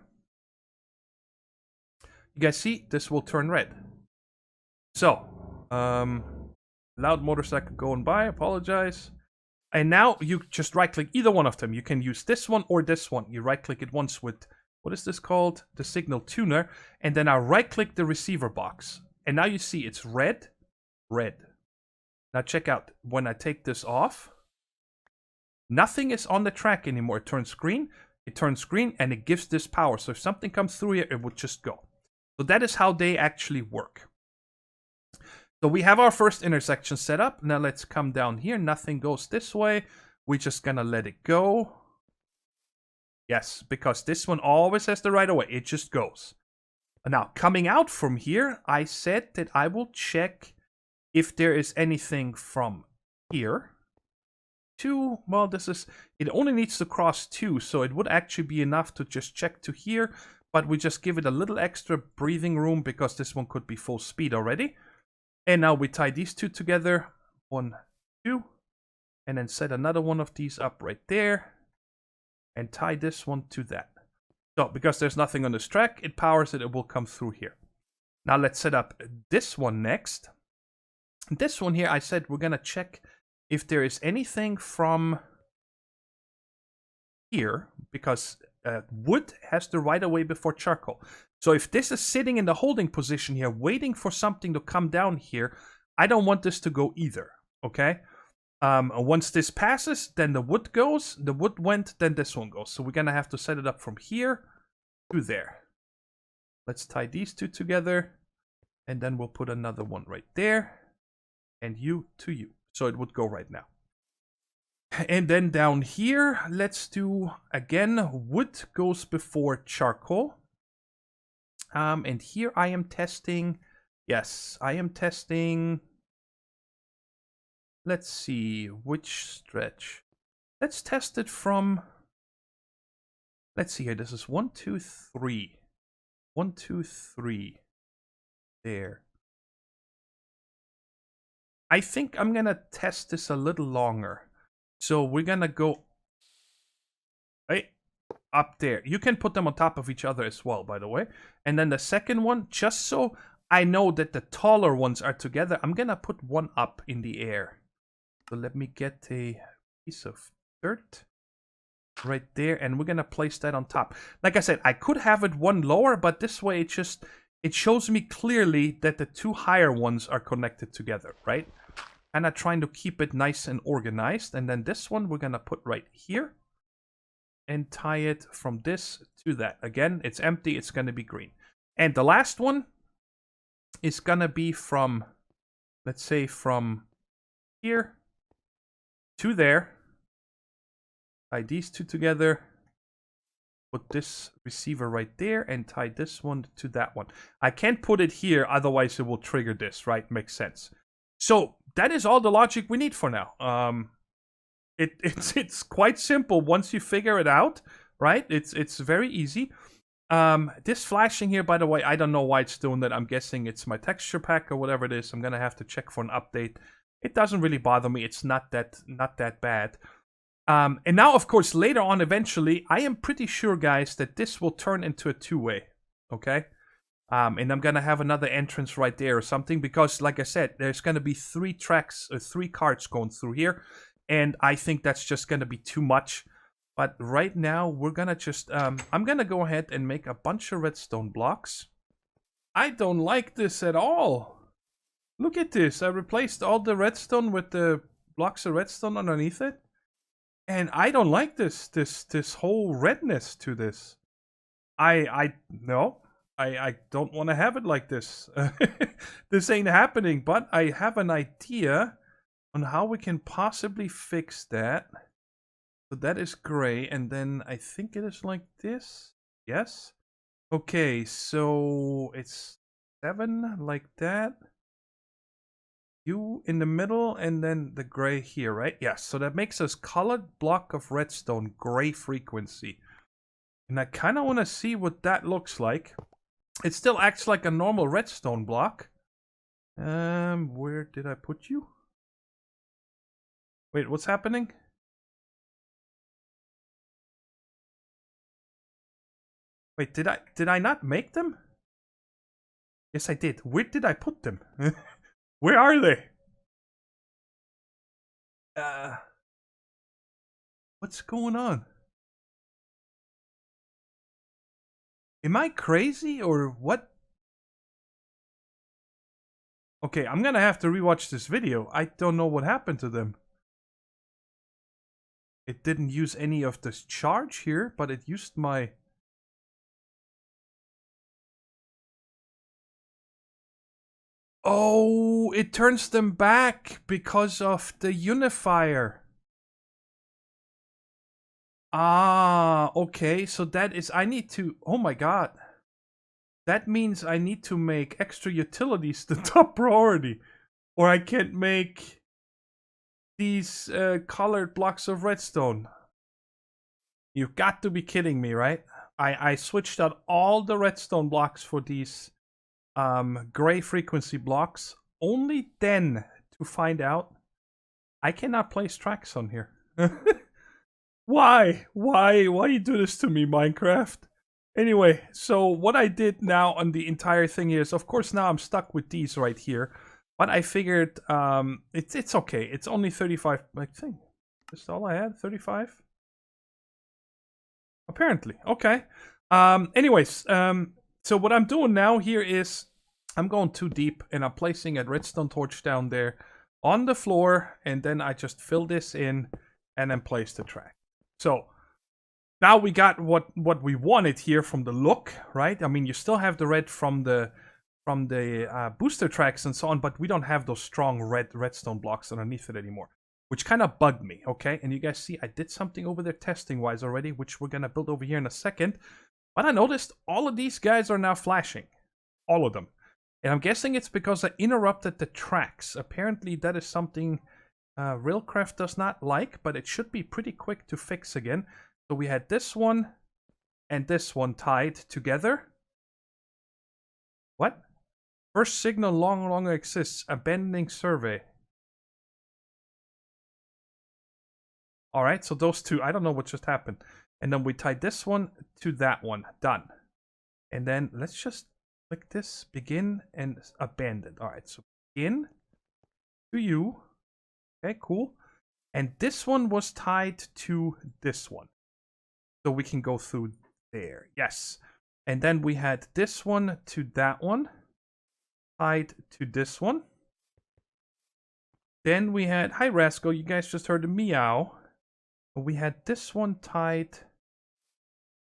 you guys see this will turn red. So, loud motorcycle going by, apologize. And now you just right click either one of them. You can use this one or this one. You right click it once with, what is this called? The signal tuner. And then I right click the receiver box. And now you see it's red. Red. Now check out, when I take this off, nothing is on the track anymore. It turns green, and it gives this power. So if something comes through here, it would just go. So that is how they actually work. So we have our first intersection set up. Now let's come down here. Nothing goes this way. We're just gonna let it go. Yes, because this one always has the right of way. It just goes. Now, coming out from here, I said that I will check if there is anything from here to, well, it only needs to cross 2, so it would actually be enough to just check to here, but we just give it a little extra breathing room because this one could be full speed already. And now we tie these two together, 1, 2, and then set another one of these up right there, and tie this one to that. So because there's nothing on this track, it powers it, it will come through here. Now let's set up this one next. This one here, I said we're gonna check if there is anything from here, because wood has the right of way before charcoal. So if this is sitting in the holding position here, waiting for something to come down here, I don't want this to go either, okay? Once this passes, then the wood goes. The wood went, then this one goes. So we're gonna have to set it up from here to there. Let's tie these two together, and then we'll put another one right there, and you to you. So it would go right now. And then down here, let's do, again, wood goes before charcoal. And here I am testing, yes, I am testing, let's see, which stretch. Let's test it from, let's see here, this is 1, 2, 3. 1, 2, 3. There. I think I'm gonna test this a little longer. So we're gonna go right up there. You can put them on top of each other as well, by the way. And then the second one, just so I know that the taller ones are together, I'm gonna put one up in the air. So let me get a piece of dirt right there, and we're gonna place that on top. Like I said, I could have it one lower, but this way it shows me clearly that the two higher ones are connected together, right? And I'm trying to keep it nice and organized. And then this one we're gonna put right here and tie it from this to that. Again, it's empty, it's gonna be green. And the last one is gonna be from, let's say, from here to there. Tie these two together, put this receiver right there, and tie this one to that one. I can't put it here, otherwise it will trigger this, right? Makes sense. So that is all the logic we need for now. It's quite simple once you figure it out, right? It's very easy. This flashing here, by the way, I don't know why it's doing that. I'm guessing it's my texture pack or whatever it is. I'm gonna have to check for an update. It doesn't really bother me. It's not that bad. And now, of course, later on, eventually, I am pretty sure, guys, that this will turn into a two-way. Okay. And I'm gonna have another entrance right there or something, because like I said, there's gonna be 3 tracks or 3 carts going through here, and I think that's just gonna be too much. But right now we're gonna just I'm gonna go ahead and make a bunch of redstone blocks. I don't like this at all. Look at this. I replaced all the redstone with the blocks of redstone underneath it, and I don't like this whole redness to this. No. I don't want to have it like this. This ain't happening, but I have an idea on how we can possibly fix that. So that is gray, and then I think it is like this. Yes? Okay, so it's 7 like that. You in the middle, and then the gray here, right? Yes, so that makes us colored block of redstone, gray frequency. And I kind of want to see what that looks like. It still acts like a normal redstone block. Where did I put you? Wait, what's happening? Wait, did I not make them? Yes, I did. Where did I put them? Where are they? What's going on? Am I crazy or what? Okay, I'm gonna have to rewatch this video. I don't know what happened to them. It didn't use any of this charge here, but it used my... Oh, it turns them back because of the unifier. Ah, okay, so that is, I need to, oh my god. That means I need to make extra utilities the top priority. Or I can't make these colored blocks of redstone. You've got to be kidding me, right? I switched out all the redstone blocks for these gray frequency blocks. Only then to find out I cannot place tracks on here. Why? Why you do this to me, Minecraft? Anyway, so what I did now on the entire thing is, of course, now I'm stuck with these right here. But I figured it's okay. It's only 35. I think that's all I had. 35. Apparently, okay. Anyways, so what I'm doing now here is I'm going too deep, and I'm placing a redstone torch down there on the floor, and then I just fill this in, and then place the track. So now we got what we wanted here from the look, right? I mean, you still have the red from the booster tracks and so on, but we don't have those strong redstone blocks underneath it anymore, which kind of bugged me, okay? And you guys see I did something over there testing-wise already, which we're going to build over here in a second. But I noticed all of these guys are now flashing. All of them. And I'm guessing it's because I interrupted the tracks. Apparently that is something Railcraft does not like, but it should be pretty quick to fix again. So we had this one and this one tied together. What? First signal no longer exists. Abandoning survey. Alright, so those two, I don't know what just happened. And then we tied this one to that one. Done. And then let's just click this. Begin and abandon. Alright, so begin to you. Okay, cool. And this one was tied to this one. So we can go through there. Yes. And then we had this one to that one. Tied to this one. Then we had, hi Rascal, you guys just heard a meow. We had this one tied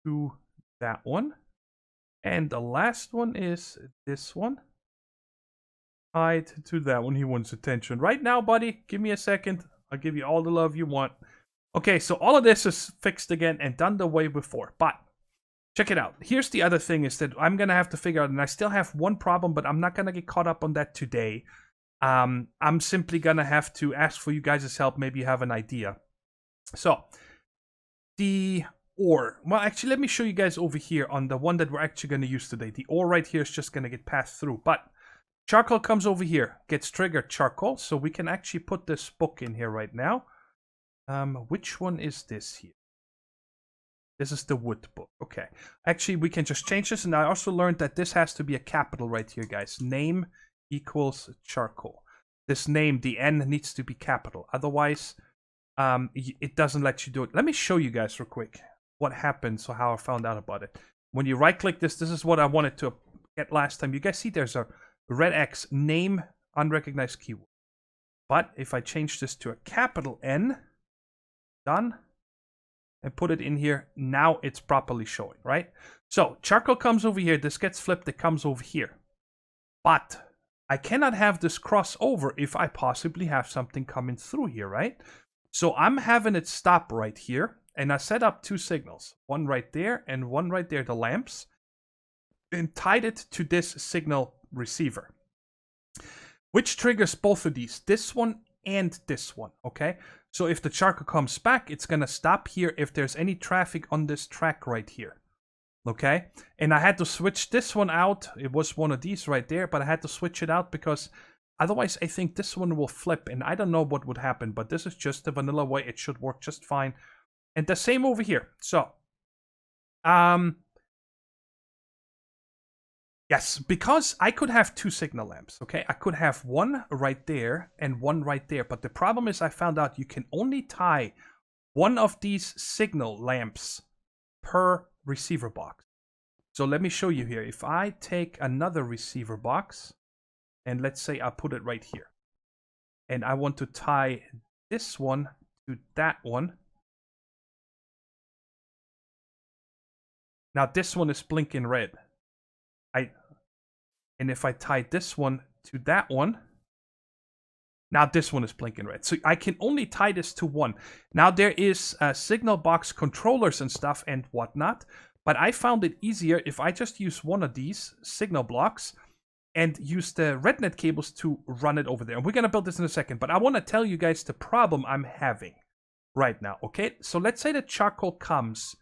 to that one. And the last one is this one. Tied to that one. He wants attention. Right now, buddy, give me a second. I'll give you all the love you want. Okay, so all of this is fixed again and done the way before. But check it out. Here's the other thing is that I'm going to have to figure out, and I still have one problem, but I'm not going to get caught up on that today. I'm simply going to have to ask for you guys' help. Maybe you have an idea. So, the ore. Well, actually, let me show you guys over here on the one that we're actually going to use today. The ore right here is just going to get passed through. But charcoal comes over here, gets triggered charcoal. So we can actually put this book in here right now. Which one is this here? This is the wood book. Okay. Actually, we can just change this. And I also learned that this has to be a capital right here, guys. Name equals charcoal. This name, the N, needs to be capital. Otherwise, it doesn't let you do it. Let me show you guys real quick what happens or how I found out about it. When you right-click this, this is what I wanted to get last time. You guys see there's a red X, name, unrecognized keyword. But if I change this to a capital N, done, and put it in here, now it's properly showing, right? So charcoal comes over here, this gets flipped, it comes over here. But I cannot have this cross over if I possibly have something coming through here, right? So I'm having it stop right here, and I set up two signals, one right there and one right there, the lamps, and tied it to this signal receiver, which triggers both of these, this one and this one, okay? So if the charcoal comes back, it's going to stop here if there's any traffic on this track right here, okay? And I had to switch this one out. It was one of these right there, but I had to switch it out because otherwise I think this one will flip, and I don't know what would happen, but this is just the vanilla way. It should work just fine. And the same over here. So, yes, because I could have two signal lamps, okay? I could have one right there and one right there. But the problem is I found out you can only tie one of these signal lamps per receiver box. So let me show you here. If I take another receiver box, and let's say I put it right here, and I want to tie this one to that one. Now this one is blinking red. And if I tie this one to that one, now this one is blinking red. So I can only tie this to one. Now there is signal box controllers and stuff and whatnot, but I found it easier if I just use one of these signal blocks and use the RedNet cables to run it over there. And we're going to build this in a second, but I want to tell you guys the problem I'm having right now, okay? So let's say the charcoal comes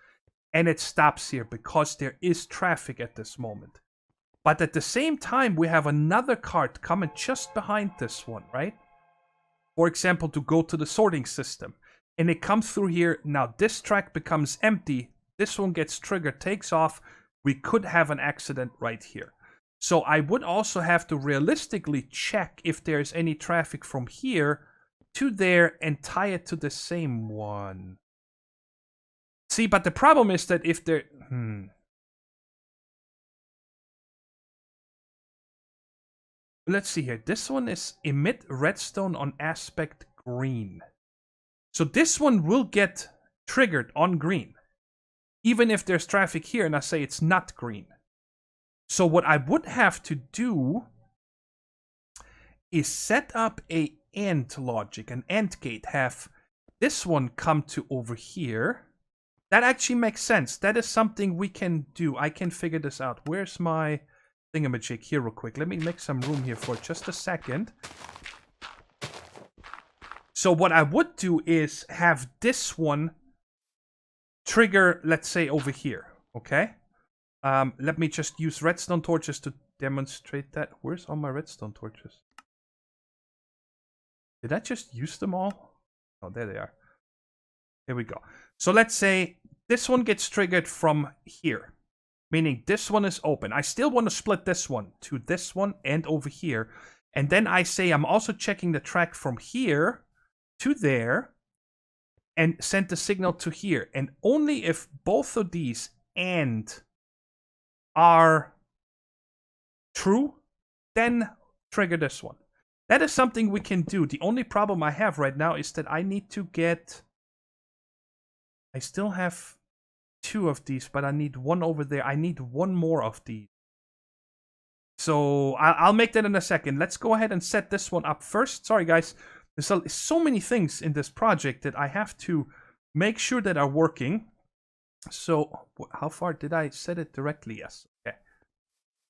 and it stops here because there is traffic at this moment. But at the same time, we have another cart coming just behind this one, right? For example, to go to the sorting system. And it comes through here. Now this track becomes empty. This one gets triggered, takes off, we could have an accident right here. So I would also have to realistically check if there's any traffic from here to there and tie it to the same one. See, but the problem is that if there... Let's see here. This one is emit redstone on aspect green. So this one will get triggered on green. Even if there's traffic here and I say it's not green. So what I would have to do is set up a AND logic, an AND gate. Have this one come to over here. That actually makes sense. That is something we can do. I can figure this out. Where's my thingamajig here real quick? Let me make some room here for just a second. So what I would do is have this one trigger, let's say, over here. Okay? Let me just use redstone torches to demonstrate that. Where's all my redstone torches? Did I just use them all? Oh, there they are. Here we go. So let's say this one gets triggered from here. Meaning this one is open. I still want to split this one to this one and over here. And then I say I'm also checking the track from here to there. And send the signal to here. And only if both of these AND are true, then trigger this one. That is something we can do. The only problem I have right now is that I need to get... I still have 2 of these, but I need one over there. I need one more of these. So I'll make that in a second. Let's go ahead and set this one up first. Sorry, guys. There's so many things in this project that I have to make sure that are working. So how far did I set it directly? Yes. Okay.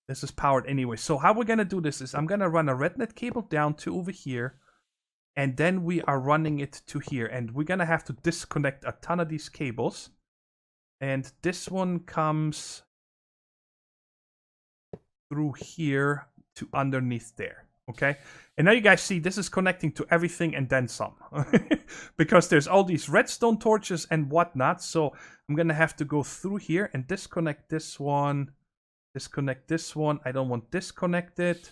This is powered anyway. So how we're going to do this is I'm going to run a rednet cable down to over here. And then we are running it to here. And we're going to have to disconnect a ton of these cables. And this one comes through here to underneath there. Okay, and now you guys see this is connecting to everything and then some. Because there's all these redstone torches and whatnot. So I'm going to have to go through here and disconnect this one. Disconnect this one. I don't want this connected.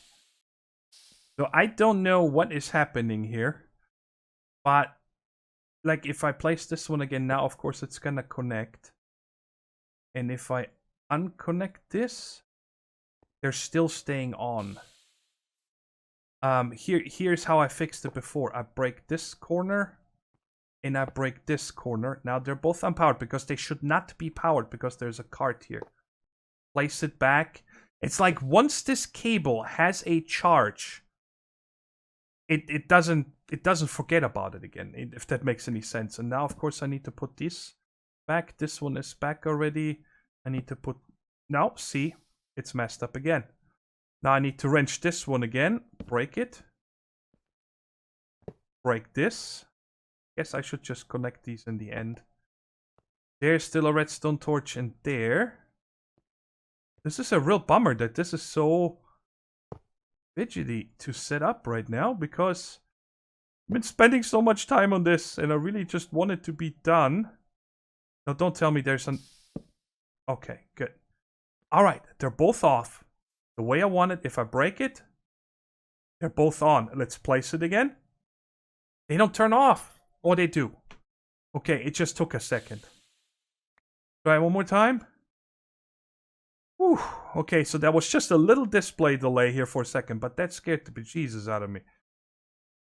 So I don't know what is happening here. But like if I place this one again now, of course it's going to connect. And if I unconnect this, they're still staying on. Here's how I fixed it before. I break this corner and I break this corner. Now they're both unpowered because they should not be powered because there's a cart here. Place it back. It's like once this cable has a charge, it doesn't forget about it again, if that makes any sense. And now of course I need to put this back. This one is back already. I need to put... Now, see, it's messed up again. Now I need to wrench this one again. Break it. Break this. Guess I should just connect these in the end. There's still a redstone torch in there. This is a real bummer that this is so fidgety to set up right now. Because I've been spending so much time on this. And I really just want it to be done. Now don't tell me there's an... Okay, good. Alright, they're both off. The way I want it, if I break it, they're both on. Let's place it again. They don't turn off. Or they do. Okay, it just took a second. Try one more time. Whew. Okay, so that was just a little display delay here for a second, but that scared the bejesus out of me.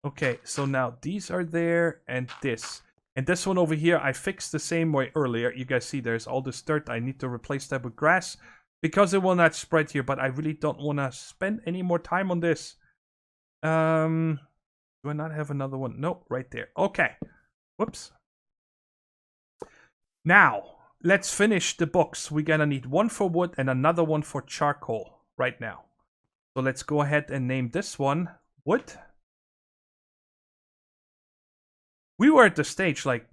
Okay, so now these are there and this. And this one over here, I fixed the same way earlier. You guys see there's all this dirt. I need to replace that with grass. Because it will not spread here, but I really don't want to spend any more time on this. Do I not have another one? Nope, right there. Okay. Whoops. Now, let's finish the books. We're going to need one for wood and another one for charcoal right now. So let's go ahead and name this one wood. We were at the stage like,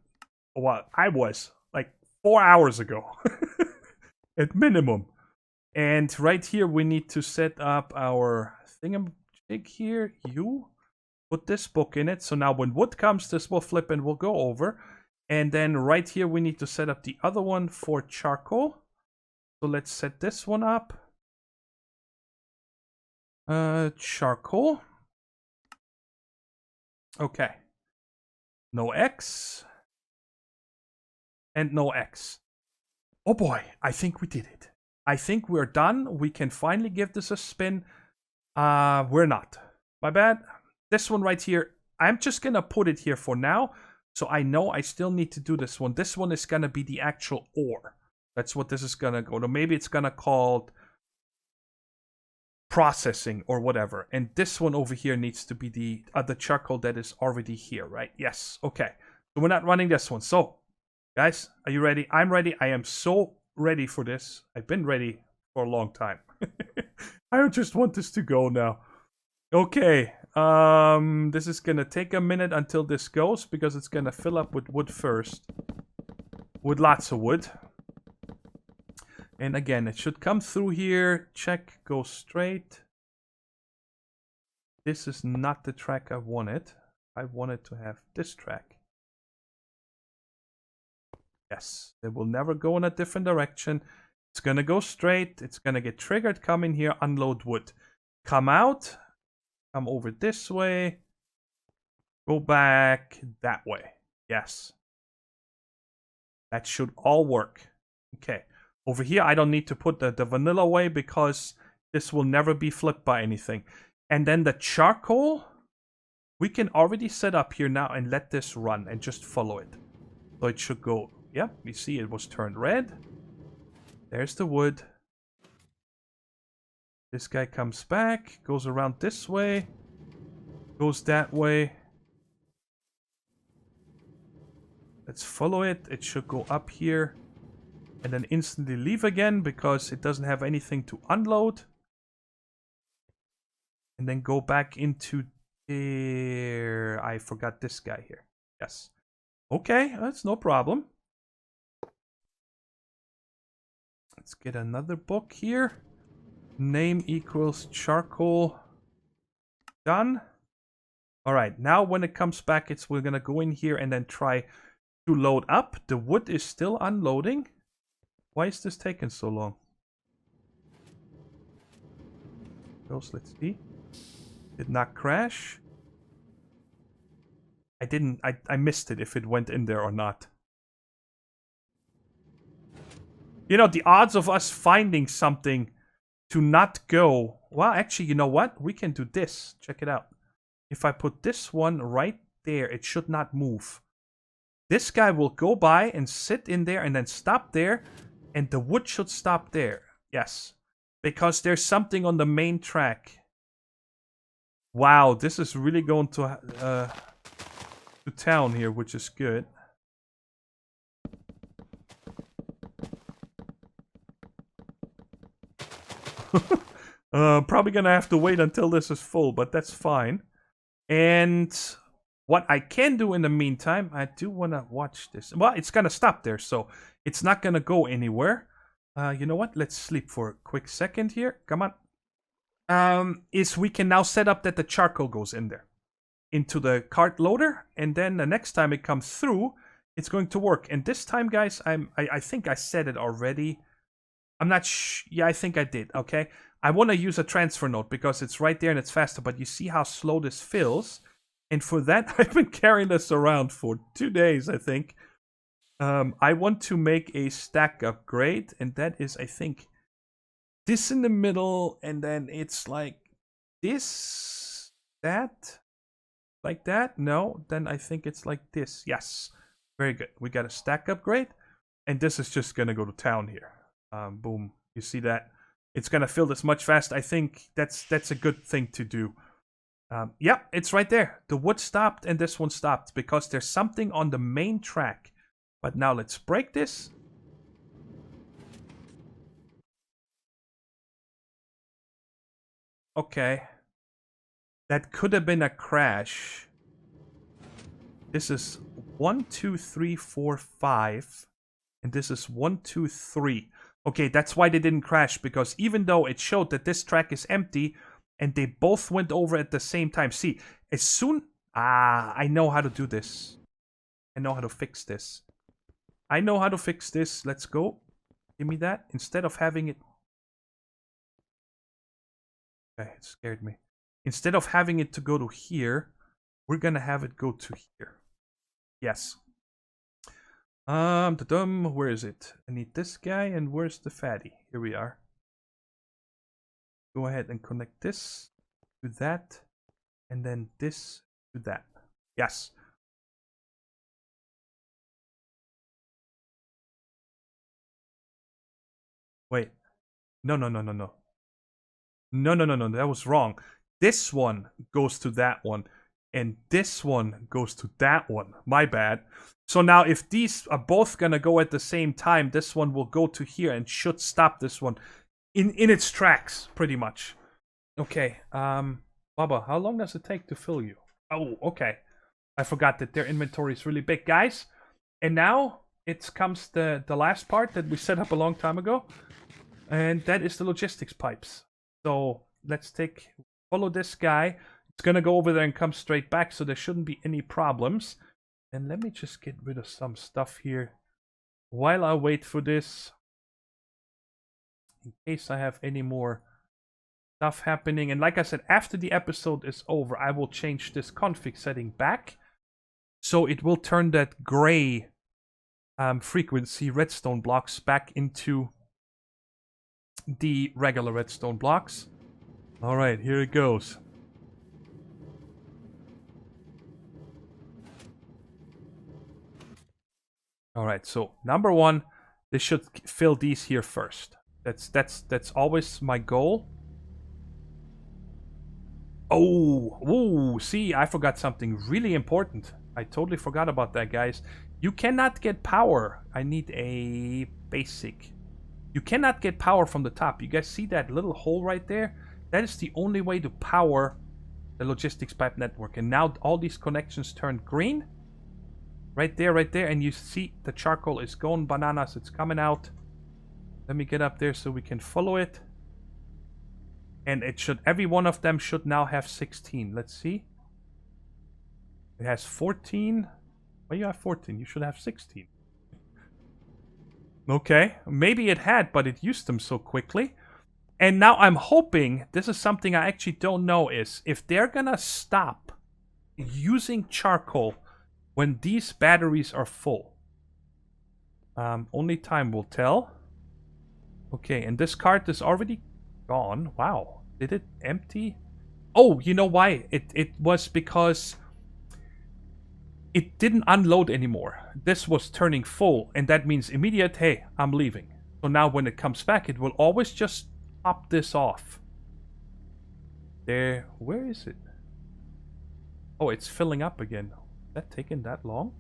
well, I was like 4 hours ago. At minimum. And right here, we need to set up our thingamajig here. You put this book in it. So now when wood comes, this will flip and we'll go over. And then right here, we need to set up the other one for charcoal. So let's set this one up. Charcoal. Okay. No X. And no X. Oh boy, I think we did it. I think we're done. We can finally give this a spin. We're not. My bad. This one right here, I'm just gonna put it here for now. So I know I still need to do this one. This one is gonna be the actual ore. That's what this is gonna go to. Maybe it's gonna call processing or whatever. And this one over here needs to be the charcoal that is already here, right? Yes. Okay. So we're not running this one. So, guys, are you ready? I'm ready. I am so ready for this. I've been ready for a long time. I just want this to go now. Okay. This is gonna take a minute until this goes because it's gonna fill up with wood first. With lots of wood. And again, it should come through here. Check, go straight. This is not the track I wanted. I wanted to have this track. Yes, it will never go in a different direction. It's gonna go straight. It's gonna get triggered. Come in here, unload wood. Come out. Come over this way. Go back that way. Yes. That should all work. Okay. Over here, I don't need to put the vanilla way because this will never be flipped by anything. And then the charcoal, we can already set up here now and let this run and just follow it. So it should go, yeah, you see it was turned red. There's the wood. This guy comes back, goes around this way, goes that way. Let's follow it. It should go up here and then instantly leave again because it doesn't have anything to unload. And then go back into there. I forgot this guy here. Yes. Okay, that's no problem. Let's get another book here. Name equals charcoal. Done. All right, now when it comes back, we're gonna go in here and then try to load up. The wood is still unloading. Why is this taking so long? Let's see. Did not crash. I missed it if it went in there or not. You know, the odds of us finding something to not go. Well, actually, you know what? We can do this. Check it out. If I put this one right there, it should not move. This guy will go by and sit in there and then stop there. And the wood should stop there. Yes. Because there's something on the main track. Wow, this is really going to town here, which is good. Probably gonna have to wait until this is full, but that's fine. And what I can do in the meantime, I do want to watch this. Well, it's gonna stop there, so it's not gonna go anywhere. You know what? Let's sleep for a quick second here. Come on. Is we can now set up that the charcoal goes in there. Into the cart loader, and then the next time it comes through, it's going to work. And this time, guys, I think I said it already. I'm not yeah, I think I did, okay? I want to use a transfer node because it's right there and it's faster, but you see how slow this fills. And for that, I've been carrying this around for 2 days, I think. I want to make a stack upgrade, and that is, I think, this in the middle, and then it's like this, that, like that. No, then I think it's like this. Yes, very good. We got a stack upgrade, and this is just gonna go to town here. Boom. You see that? It's gonna fill this much faster. I think that's a good thing to do. Yeah, it's right there. The wood stopped and this one stopped because there's something on the main track. But now let's break this. Okay. That could have been a crash. This is 1, 2, 3, 4, 5. And this is 1, 2, 3. Okay, that's why they didn't crash. Because even though it showed that this track is empty, and they both went over at the same time. See, as soon... I know how to do this. I know how to fix this. Let's go. Give me that. Instead of having it... Okay, it scared me. Instead of having it to go to here, we're gonna have it go to here. Yes. Where is it? I need this guy, and where's the fatty? Here we are. Go ahead and connect this to that, and then this to that. Yes. Wait. No. No, that was wrong. This one goes to that one, and this one goes to that one. My bad. So now if these are both gonna go at the same time, this one will go to here and should stop this one in its tracks, pretty much. Okay, Bubba, how long does it take to fill you? Oh, okay. I forgot that their inventory is really big, guys. And now it comes the last part that we set up a long time ago. And that is the logistics pipes. So let's follow this guy. It's gonna go over there and come straight back, so there shouldn't be any problems. And let me just get rid of some stuff here while I wait for this, in case I have any more stuff happening. And like I said, after the episode is over, I will change this config setting back, so it will turn that gray frequency redstone blocks back into the regular redstone blocks. All right, here it goes. All right, so number one, this should fill these here first. That's always my goal. Oh, whoa, see, I forgot something really important. I totally forgot about that, guys. You cannot get power. I need a basic. You cannot get power from the top. You guys see that little hole right there? That is the only way to power the logistics pipe network. And now all these connections turned green. Right there, and you see the charcoal is going bananas. It's coming out. Let me get up there so we can follow it. And it should, every one of them should now have 16. Let's see. It has 14. Well, you have 14. You should have 16. Okay, maybe it had, but it used them so quickly. And now I'm hoping, this is something I actually don't know, is if they're gonna stop using charcoal when these batteries are full. Only time will tell. Okay, and this cart is already gone. Wow, did it empty? Oh, you know why? It was because it didn't unload anymore. This was turning full, and that means immediate, hey, I'm leaving. So now when it comes back, it will always just top this off. There, where is it? Oh, it's filling up again. Is that taking that long?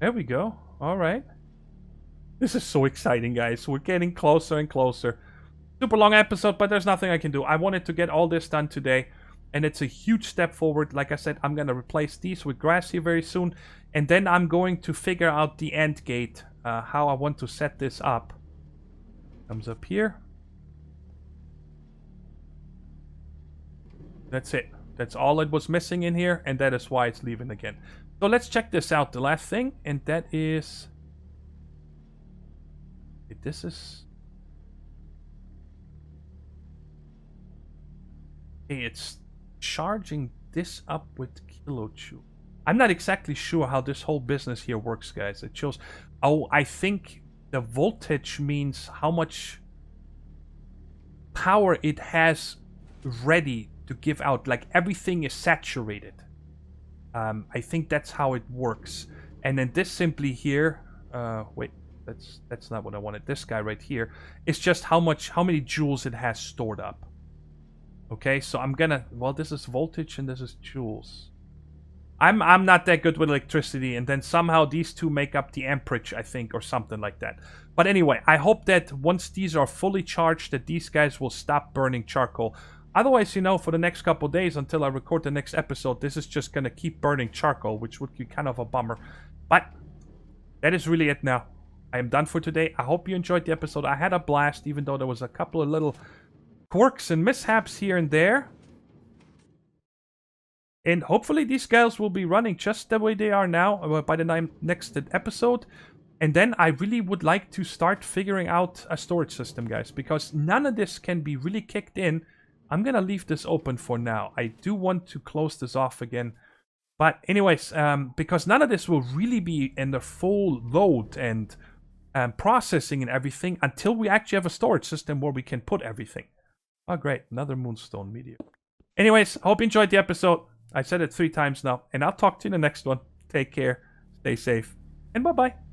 There we go. All right. This is so exciting, guys. We're getting closer and closer. Super long episode, but there's nothing I can do. I wanted to get all this done today, and it's a huge step forward. Like I said, I'm going to replace these with grass here very soon, and then I'm going to figure out the end gate, how I want to set this up. Comes up here. That's it. That's all it was missing in here, and that is why it's leaving again. So let's check this out, the last thing, and that is... This is... Okay, it's charging this up with kilojoule. I'm not exactly sure how this whole business here works, guys. It shows... Oh, I think the voltage means how much power it has ready to give out. Like, everything is saturated. I think that's how it works. And then this simply here... wait, that's not what I wanted. This guy right here is just how many joules it has stored up. Okay, so I'm gonna... Well, this is voltage and this is joules. I'm not that good with electricity, and then somehow these two make up the amperage, I think, or something like that. But anyway, I hope that once these are fully charged, that these guys will stop burning charcoal. Otherwise, you know, for the next couple days until I record the next episode, this is just gonna keep burning charcoal, which would be kind of a bummer. But that is really it now. I am done for today. I hope you enjoyed the episode. I had a blast, even though there was a couple of little quirks and mishaps here and there. And hopefully these guys will be running just the way they are now by the next episode. And then I really would like to start figuring out a storage system, guys, because none of this can be really kicked in. I'm going to leave this open for now. I do want to close this off again. But anyways, because none of this will really be in the full load and processing and everything until we actually have a storage system where we can put everything. Oh, great. Another moonstone meteor. Anyways, hope you enjoyed the episode. I said it 3 times now, and I'll talk to you in the next one. Take care, stay safe, and bye-bye.